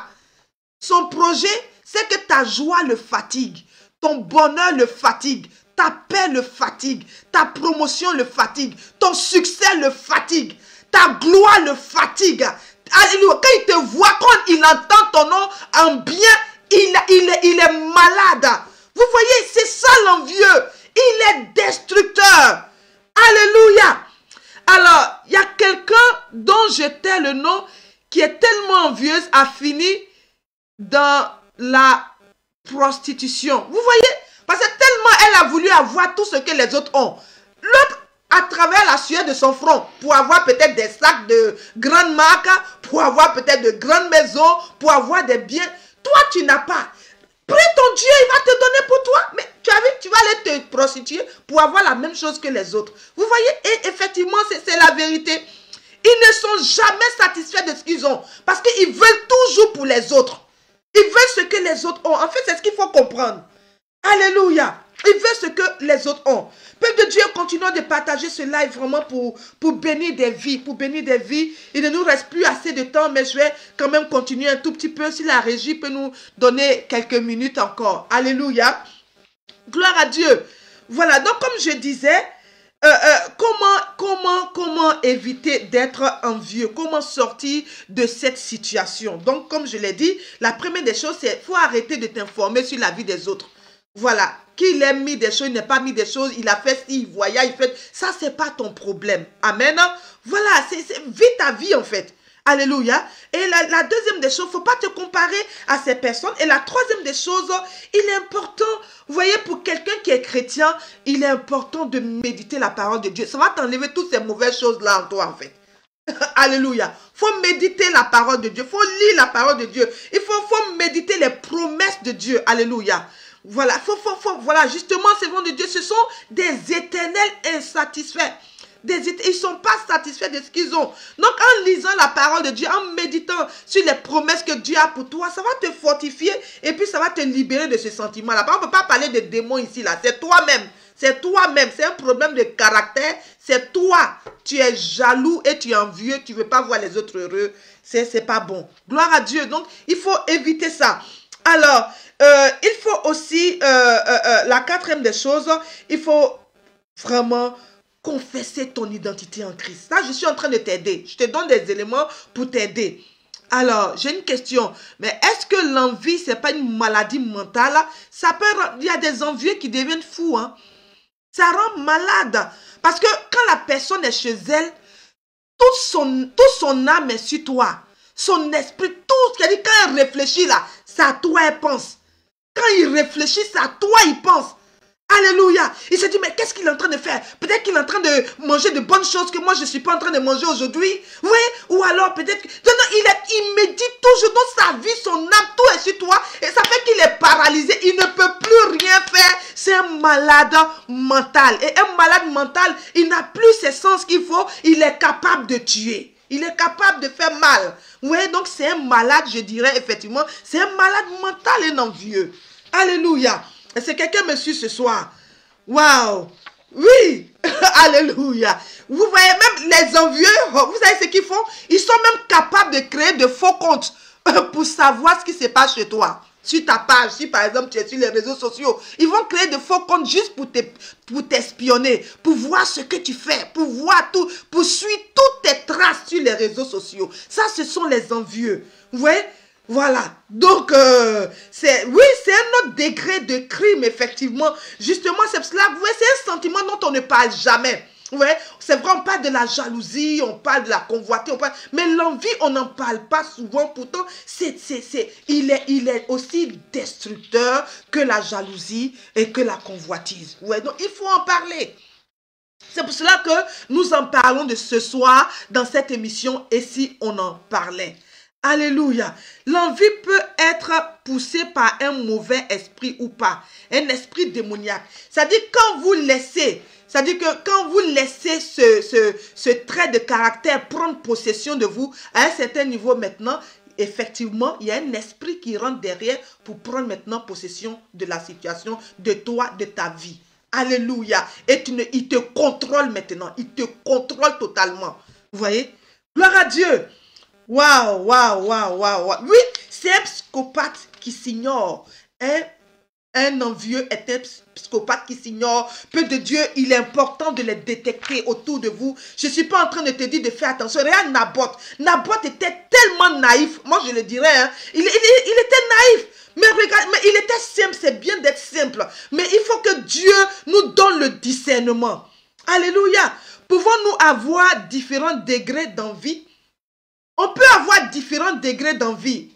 Son projet, c'est que ta joie le fatigue. Ton bonheur le fatigue. Ta paix le fatigue. Ta promotion le fatigue. Ton succès le fatigue. Ta gloire le fatigue. Alléluia. Quand il te voit, quand il entend ton nom en bien, il est malade. Vous voyez, c'est ça l'envieux. Il est destructeur. Alléluia. Alors, il y a quelqu'un dont je tais le nom qui est tellement envieuse, a fini dans la prostitution. Vous voyez? Parce que tellement elle a voulu avoir tout ce que les autres ont. L'autre, à travers la sueur de son front, pour avoir peut-être des sacs de grandes marques, pour avoir peut-être de grandes maisons, pour avoir des biens. Toi, tu n'as pas. Prie ton Dieu, il va te donner pour toi. Mais tu as vu, tu vas aller te prostituer pour avoir la même chose que les autres. Vous voyez, et effectivement, c'est la vérité. Ils ne sont jamais satisfaits de ce qu'ils ont. Parce qu'ils veulent toujours pour les autres. Ils veulent ce que les autres ont. En fait, c'est ce qu'il faut comprendre. Alléluia. Ils veulent ce que les autres ont. Peuple de Dieu, continuons de partager ce live vraiment pour bénir des vies. Pour bénir des vies. Il ne nous reste plus assez de temps, mais je vais quand même continuer un tout petit peu. Si la régie peut nous donner quelques minutes encore. Alléluia. Gloire à Dieu. Voilà, donc comme je disais, comment éviter d'être envieux? Comment sortir de cette situation? Donc, comme je l'ai dit, la première des choses, c'est qu'il faut arrêter de t'informer sur la vie des autres. Voilà, qu'il ait mis des choses, il n'a pas mis des choses, il a fait ci, il voyait, il fait... Ça, c'est pas ton problème. Amen. Voilà, vis ta vie en fait. Alléluia. Et la deuxième des choses, il ne faut pas te comparer à ces personnes. Et la troisième des choses, il est important, vous voyez, pour quelqu'un qui est chrétien, il est important de méditer la parole de Dieu. Ça va t'enlever toutes ces mauvaises choses-là en toi, en fait. Alléluia. Il faut méditer la parole de Dieu. Il faut lire la parole de Dieu. Il faut méditer les promesses de Dieu. Alléluia. Voilà, voilà, justement, ces gens de Dieu, ce sont des éternels insatisfaits. Ils ne sont pas satisfaits de ce qu'ils ont. Donc, en lisant la parole de Dieu, en méditant sur les promesses que Dieu a pour toi, ça va te fortifier et puis ça va te libérer de ce sentiment-là. On ne peut pas parler de démons ici, là. C'est toi-même. C'est toi-même. C'est un problème de caractère. C'est toi. Tu es jaloux et tu es envieux. Tu ne veux pas voir les autres heureux. C'est pas bon. Gloire à Dieu. Donc, il faut éviter ça. Alors, il faut aussi, la quatrième des choses, il faut vraiment confesser ton identité en Christ. Là, je suis en train de t'aider. Je te donne des éléments pour t'aider. Alors, j'ai une question. Mais est-ce que l'envie, ce n'est pas une maladie mentale? Ça peut, il y a des envieux qui deviennent fous. Hein? Ça rend malade. Parce que quand la personne est chez elle, tout son âme est sur toi. Son esprit, tout ce qu'elle dit, quand elle réfléchit là, c'est à toi elle pense. Quand il réfléchit, c'est à toi il pense. Alléluia. Il se dit, mais qu'est-ce qu'il est en train de faire? Peut-être qu'il est en train de manger de bonnes choses que moi, je ne suis pas en train de manger aujourd'hui. Oui, ou alors peut-être... Non, il médite toujours dans sa vie, son âme, tout est sur toi. Et ça fait qu'il est paralysé. Il ne peut plus rien faire. C'est un malade mental. Et un malade mental, il n'a plus ses sens qu'il faut. Il est capable de tuer. Il est capable de faire mal. Oui, donc c'est un malade, je dirais, effectivement. C'est un malade mental et envieux. Alléluia. Est-ce que quelqu'un me suit ce soir? Waouh! Oui! Alléluia! Vous voyez même les envieux, vous savez ce qu'ils font? Ils sont même capables de créer de faux comptes pour savoir ce qui se passe chez toi. Sur ta page, si par exemple tu es sur les réseaux sociaux, ils vont créer de faux comptes juste pour t'espionner, pour voir ce que tu fais, pour voir tout, pour suivre toutes tes traces sur les réseaux sociaux. Ça, ce sont les envieux. Vous voyez? Voilà, donc c'est un autre degré de crime, effectivement. Justement, c'est cela, vous voyez, c'est un sentiment dont on ne parle jamais. Ouais, c'est vrai, on parle de la jalousie, on parle de la convoitise, mais l'envie, on n'en parle pas souvent. Pourtant, il est aussi destructeur que la jalousie et que la convoitise. Ouais, donc il faut en parler. C'est pour cela que nous en parlons de ce soir dans cette émission. Et si on en parlait? Alléluia. L'envie peut être poussée par un mauvais esprit ou pas. Un esprit démoniaque. C'est-à-dire quand vous laissez... C'est-à-dire que quand vous laissez ce trait de caractère prendre possession de vous, à un certain niveau maintenant, effectivement, il y a un esprit qui rentre derrière pour prendre maintenant possession de la situation, de toi, de ta vie. Alléluia. Et il te contrôle maintenant. Il te contrôle totalement. Vous voyez? Gloire à Dieu. Waouh, waouh, waouh, waouh. Oui, c'est un psychopathe qui s'ignore. Un envieux est un psychopathe qui s'ignore. Peu de Dieu, il est important de les détecter autour de vous. Je ne suis pas en train de te dire de faire attention. Regarde Naboth. Naboth était tellement naïf. Moi, je le dirais. Hein. Il était naïf. Mais regarde, mais il était simple. C'est bien d'être simple. Mais il faut que Dieu nous donne le discernement. Alléluia. Pouvons-nous avoir différents degrés d'envie? On peut avoir différents degrés d'envie.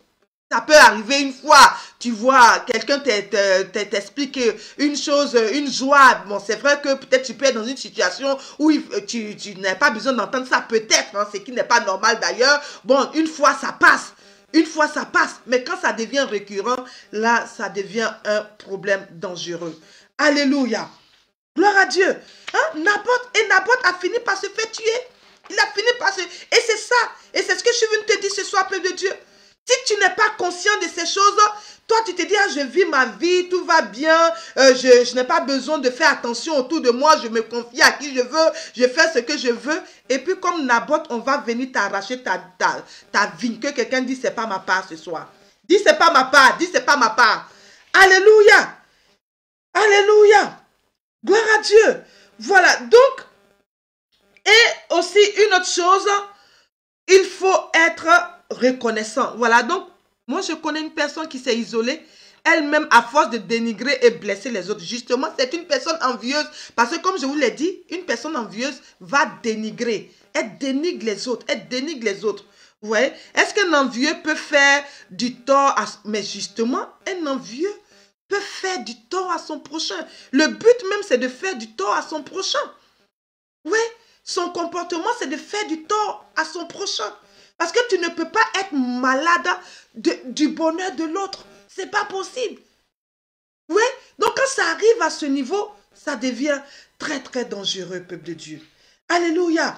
Ça peut arriver une fois, tu vois, quelqu'un t'explique une chose, une joie. Bon, c'est vrai que peut-être tu peux être dans une situation où tu n'as pas besoin d'entendre ça, peut-être, hein, ce qui n'est pas normal d'ailleurs. Bon, une fois ça passe. Une fois ça passe. Mais quand ça devient récurrent, là, ça devient un problème dangereux. Alléluia. Gloire à Dieu. Hein? Naboth a fini par se faire tuer. Il a fini par se... Et c'est ça. Et c'est ce que je suis venu te dire ce soir, peuple de Dieu. Si tu n'es pas conscient de ces choses, toi tu te dis, ah, je vis ma vie, tout va bien, je n'ai pas besoin de faire attention autour de moi, je me confie à qui je veux, je fais ce que je veux. Et puis comme Naboth, on va venir t'arracher ta vie. Que quelqu'un dise, c'est pas ma part ce soir. Dis, c'est pas ma part, dis, c'est pas ma part. Alléluia. Alléluia. Gloire à Dieu. Voilà, donc, et aussi une autre chose, il faut être reconnaissant. Voilà, donc, moi je connais une personne qui s'est isolée, elle-même à force de dénigrer et blesser les autres. Justement, c'est une personne envieuse. Parce que comme je vous l'ai dit, une personne envieuse va dénigrer. Elle dénigre les autres, elle dénigre les autres. Vous voyez? Est-ce qu'un envieux peut faire du tort à... Mais justement, un envieux peut faire du tort à son prochain. Le but même, c'est de faire du tort à son prochain. Oui, son comportement, c'est de faire du tort à son prochain. Parce que tu ne peux pas être malade du bonheur de l'autre. C'est pas possible. Oui, donc quand ça arrive à ce niveau, ça devient très très dangereux, peuple de Dieu. Alléluia.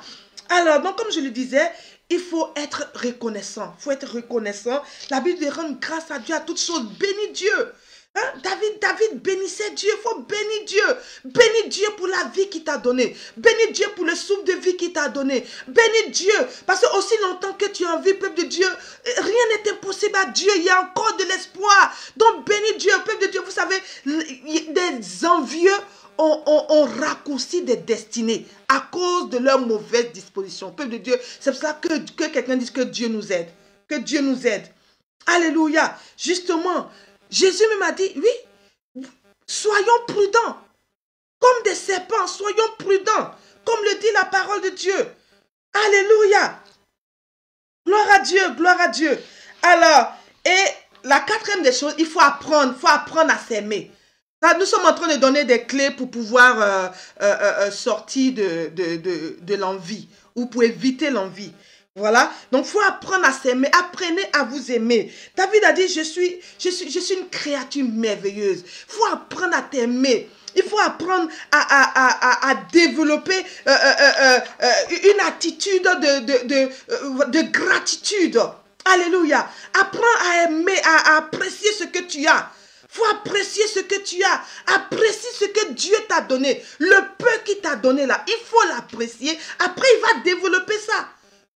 Alors, donc comme je le disais, il faut être reconnaissant. Il faut être reconnaissant. La Bible dit rendre grâce à Dieu à toutes choses. Bénis Dieu. Hein? David bénissait Dieu, il faut bénir Dieu. Bénis Dieu pour la vie qu'il t'a donnée. Bénis Dieu pour le souffle de vie qu'il t'a donné. Bénis Dieu, parce que aussi longtemps que tu es en vie, peuple de Dieu, rien n'est impossible à Dieu, il y a encore de l'espoir. Donc bénis Dieu, peuple de Dieu, vous savez, des envieux ont raccourci des destinées à cause de leurs mauvaises dispositions. Peuple de Dieu, c'est pour ça que quelqu'un dise que Dieu nous aide. Que Dieu nous aide. Alléluia. Justement, Jésus m'a dit, oui, soyons prudents. Comme des serpents, soyons prudents. Comme le dit la parole de Dieu. Alléluia. Gloire à Dieu, gloire à Dieu. Alors, et la quatrième des choses, il faut apprendre à s'aimer. Nous sommes en train de donner des clés pour pouvoir sortir de l'envie ou pour éviter l'envie. Voilà, donc il faut apprendre à s'aimer, apprenez à vous aimer. David a dit, je suis une créature merveilleuse. Il faut apprendre à t'aimer. Il faut apprendre à développer une attitude de gratitude. Alléluia. Apprends à aimer, à apprécier ce que tu as. Il faut apprécier ce que tu as. Apprécie ce que Dieu t'a donné. Le peu qu'il t'a donné là, il faut l'apprécier. Après, il va développer ça.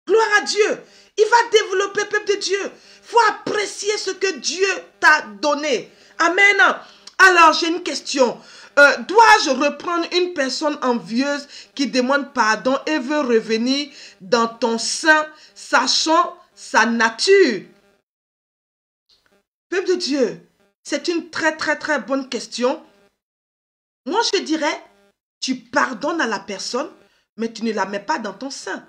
Gloire à Dieu. Il va développer, peuple de Dieu. Il faut apprécier ce que Dieu t'a donné. Amen. Alors, j'ai une question. Dois-je reprendre une personne envieuse qui demande pardon et veut revenir dans ton sein, sachant sa nature? Peuple de Dieu, c'est une très très très bonne question. Moi, je dirais, tu pardonnes à la personne, mais tu ne la mets pas dans ton sein.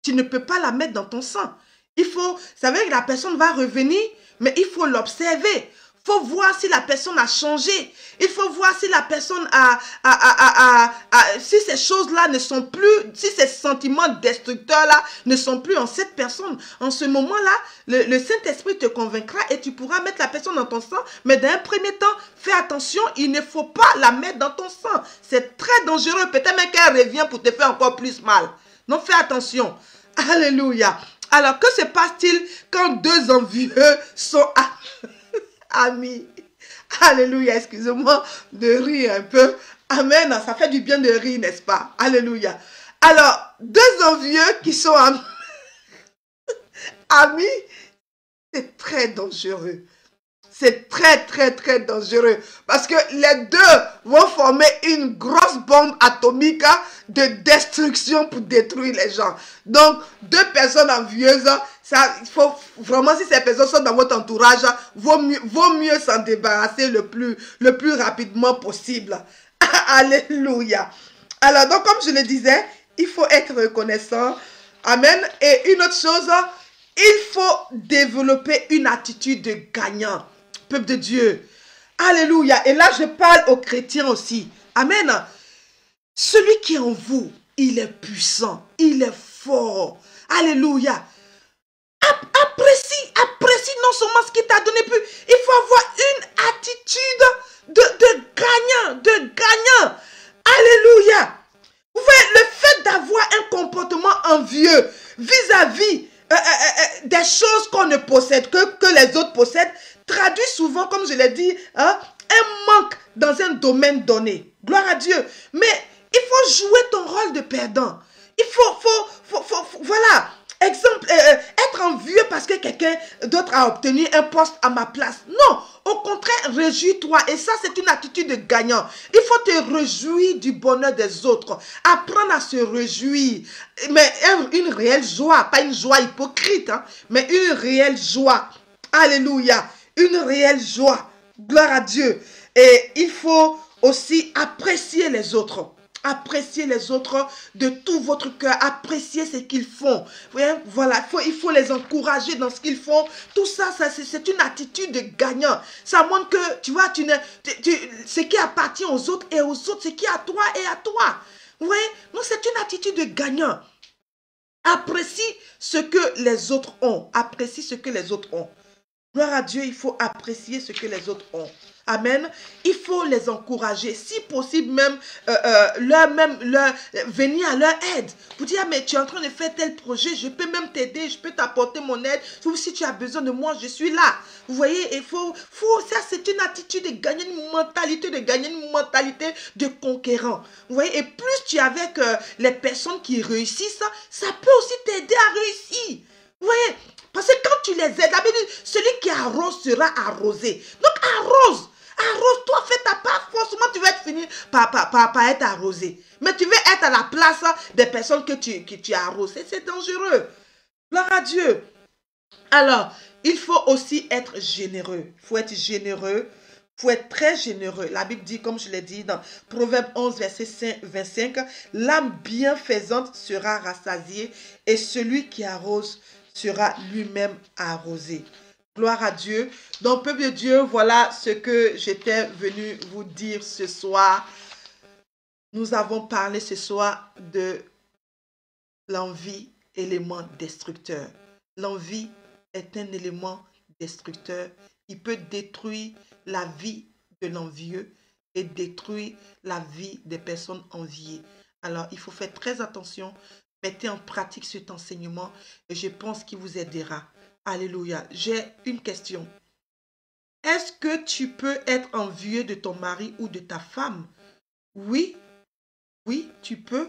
Tu ne peux pas la mettre dans ton sein. Il faut, ça veut dire que la personne va revenir, mais il faut l'observer. Il faut voir si la personne a changé. Il faut voir si la personne si ces choses-là ne sont plus, si ces sentiments destructeurs-là ne sont plus en cette personne. En ce moment-là, le Saint-Esprit te convaincra et tu pourras mettre la personne dans ton sang. Mais d'un premier temps, fais attention, il ne faut pas la mettre dans ton sang. C'est très dangereux. Peut-être même qu'elle revient pour te faire encore plus mal. Donc fais attention. Alléluia. Alors, que se passe-t-il quand deux envieux sont amis? Alléluia. Excusez-moi de rire un peu. Amen. Ça fait du bien de rire, n'est-ce pas? Alléluia. Alors, deux envieux qui sont amis, c'est très dangereux. C'est très, très, très dangereux. Parce que les deux vont former une grosse bombe atomique de destruction pour détruire les gens. Donc, deux personnes envieuses, ça, il faut vraiment, si ces personnes sont dans votre entourage, vaut mieux s'en débarrasser le plus rapidement possible. Alléluia. Alors, donc, comme je le disais, il faut être reconnaissant. Amen. Et une autre chose, il faut développer une attitude de gagnant. Peuple de Dieu. Alléluia. Et là, je parle aux chrétiens aussi. Amen. Celui qui est en vous, il est puissant. Il est fort. Alléluia. Apprécie non seulement ce qu'il t'a donné, puis il faut avoir une attitude de gagnant. Alléluia. Vous voyez, le fait d'avoir un comportement envieux vis-à-vis des choses qu'on ne possède, que les autres possèdent, traduit souvent, comme je l'ai dit, un manque dans un domaine donné. Gloire à Dieu. Mais il faut jouer ton rôle de perdant. Il faut voilà. Exemple, être envieux parce que quelqu'un d'autre a obtenu un poste à ma place. Non, au contraire, réjouis-toi. Et ça, c'est une attitude de gagnant. Il faut te réjouir du bonheur des autres. Apprendre à se réjouir. Mais une réelle joie, pas une joie hypocrite, hein, mais une réelle joie. Alléluia. Une réelle joie. Gloire à Dieu. Et il faut aussi apprécier les autres. Appréciez les autres de tout votre cœur. Appréciez ce qu'ils font. Voilà, il faut les encourager dans ce qu'ils font. Tout ça, c'est une attitude de gagnant. Ça montre que, tu vois, ce qui appartient aux autres et aux autres, ce qui est à toi et à toi. Vous voyez? Donc, c'est une attitude de gagnant. Apprécie ce que les autres ont. Apprécie ce que les autres ont. Gloire à Dieu, il faut apprécier ce que les autres ont. Amen. Il faut les encourager. Si possible, même, venir à leur aide. Pour dire, mais tu es en train de faire tel projet, je peux même t'aider, je peux t'apporter mon aide. Si tu as besoin de moi, je suis là. Vous voyez, il faut ça, c'est une attitude de gagner, une mentalité de gagner, une mentalité de conquérant. Vous voyez, et plus tu es avec les personnes qui réussissent, ça peut aussi t'aider à réussir. Vous voyez, parce que quand tu les aides, celui qui arrose sera arrosé. Donc arrose. Arrose-toi, fais ta part. Forcément, tu vas finir par être arrosé. Mais tu veux être à la place des personnes que tu arroses. C'est dangereux. Gloire à Dieu. Alors, il faut aussi être généreux. Il faut être généreux. Il faut être très généreux. La Bible dit, comme je l'ai dit dans Proverbe 11, verset 25, l'âme bienfaisante sera rassasiée et celui qui arrose sera lui-même arrosé. Gloire à Dieu. Donc, peuple de Dieu, voilà ce que j'étais venu vous dire ce soir. Nous avons parlé ce soir de l'envie, élément destructeur. L'envie est un élément destructeur. Il peut détruire la vie de l'envieux et détruire la vie des personnes enviées. Alors, il faut faire très attention. Mettez en pratique cet enseignement et je pense qu'il vous aidera. Alléluia. J'ai une question. Est-ce que tu peux être envieux de ton mari ou de ta femme? Oui, tu peux.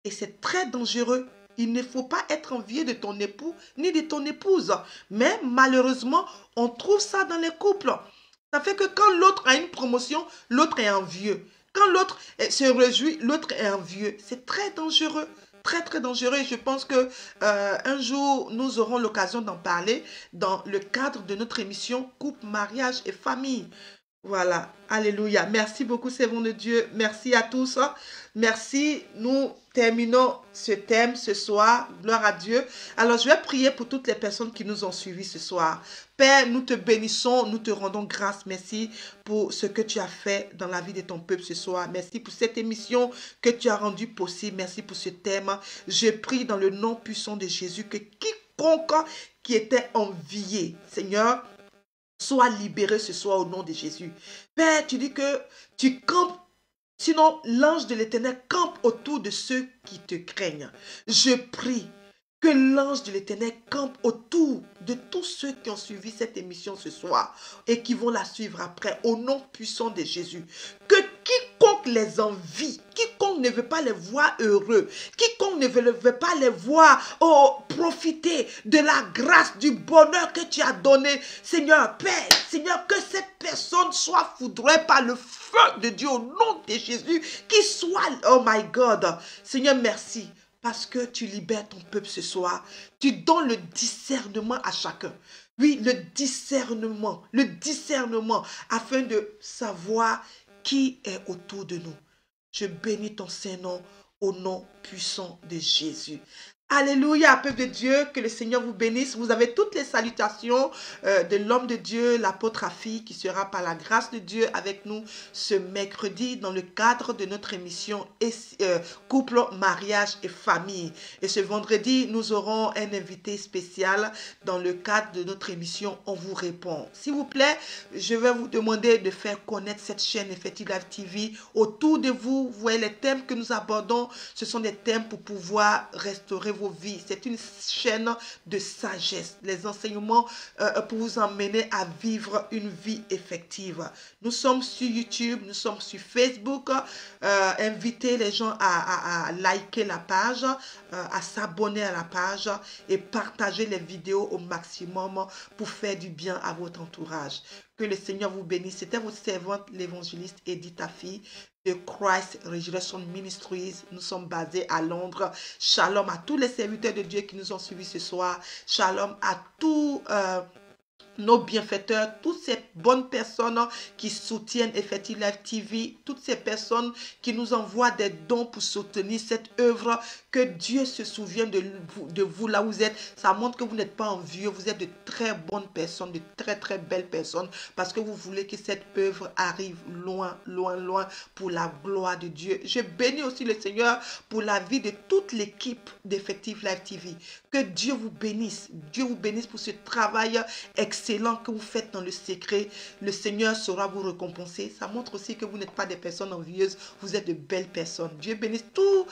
Et c'est très dangereux. Il ne faut pas être envieux de ton époux ni de ton épouse. Mais malheureusement, on trouve ça dans les couples. Ça fait que quand l'autre a une promotion, l'autre est envieux. Quand l'autre se réjouit, l'autre est envieux. C'est très dangereux. Très, très dangereux. Et je pense que un jour, nous aurons l'occasion d'en parler dans le cadre de notre émission Couple, Mariage et Famille. Voilà, alléluia. Merci beaucoup, servants de Dieu. Merci à tous. Merci. Nous terminons ce thème ce soir. Gloire à Dieu. Alors, je vais prier pour toutes les personnes qui nous ont suivis ce soir. Père, nous te bénissons, nous te rendons grâce. Merci pour ce que tu as fait dans la vie de ton peuple ce soir. Merci pour cette émission que tu as rendue possible. Merci pour ce thème. Je prie dans le nom puissant de Jésus que quiconque qui était envié, Seigneur, sois libéré ce soir au nom de Jésus. Père, tu dis que tu campes, sinon l'ange de l'Éternel campe autour de ceux qui te craignent. Je prie que l'ange de l'Éternel campe autour de tous ceux qui ont suivi cette émission ce soir et qui vont la suivre après, au nom puissant de Jésus. Que quiconque les envie, quiconque ne veut pas les voir heureux, quiconque ne veut pas les voir profiter de la grâce, du bonheur que tu as donné, Seigneur, Père, Seigneur, que cette personne soit foudroyée par le feu de Dieu au nom de Jésus, qui soit, oh my God, Seigneur, merci. Parce que tu libères ton peuple ce soir. Tu donnes le discernement à chacun. Oui, le discernement, afin de savoir qui est autour de nous. Je bénis ton Saint-Nom au nom puissant de Jésus. Alléluia, peuple de Dieu, que le Seigneur vous bénisse. Vous avez toutes les salutations de l'homme de Dieu, l'apôtre Afi, qui sera par la grâce de Dieu avec nous ce mercredi dans le cadre de notre émission Couple, Mariage et Famille. Et ce vendredi, nous aurons un invité spécial dans le cadre de notre émission On vous répond. S'il vous plaît, je vais vous demander de faire connaître cette chaîne Effective Live TV autour de vous. Vous voyez les thèmes que nous abordons, ce sont des thèmes pour pouvoir restaurer vos vies. C'est une chaîne de sagesse, les enseignements pour vous emmener à vivre une vie effective. Nous sommes sur YouTube, nous sommes sur Facebook. Invitez les gens à liker la page, à s'abonner à la page et partager les vidéos au maximum pour faire du bien à votre entourage. Que le Seigneur vous bénisse. C'était votre servante, l'évangéliste Edith Afi de Christ Resurrection Ministries. Nous sommes basés à Londres. Shalom à tous les serviteurs de Dieu qui nous ont suivis ce soir. Shalom à tous nos bienfaiteurs, toutes ces bonnes personnes qui soutiennent Effective Live TV, toutes ces personnes qui nous envoient des dons pour soutenir cette œuvre. Que Dieu se souvienne de vous là où vous êtes. Ça montre que vous n'êtes pas envieux, vous êtes de très bonnes personnes, de très très belles personnes, parce que vous voulez que cette œuvre arrive loin, loin, loin pour la gloire de Dieu. Je bénis aussi le Seigneur pour la vie de toute l'équipe d'Effective Live TV. Que Dieu vous bénisse. Dieu vous bénisse pour ce travail excellent que vous faites dans le secret. Le Seigneur saura vous récompenser. Ça montre aussi que vous n'êtes pas des personnes envieuses. Vous êtes de belles personnes. Dieu bénisse tout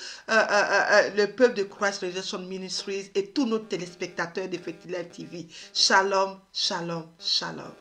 le peuple de Christ Resurrection Ministries et tous nos téléspectateurs d'Effective Live TV. Shalom, shalom, shalom.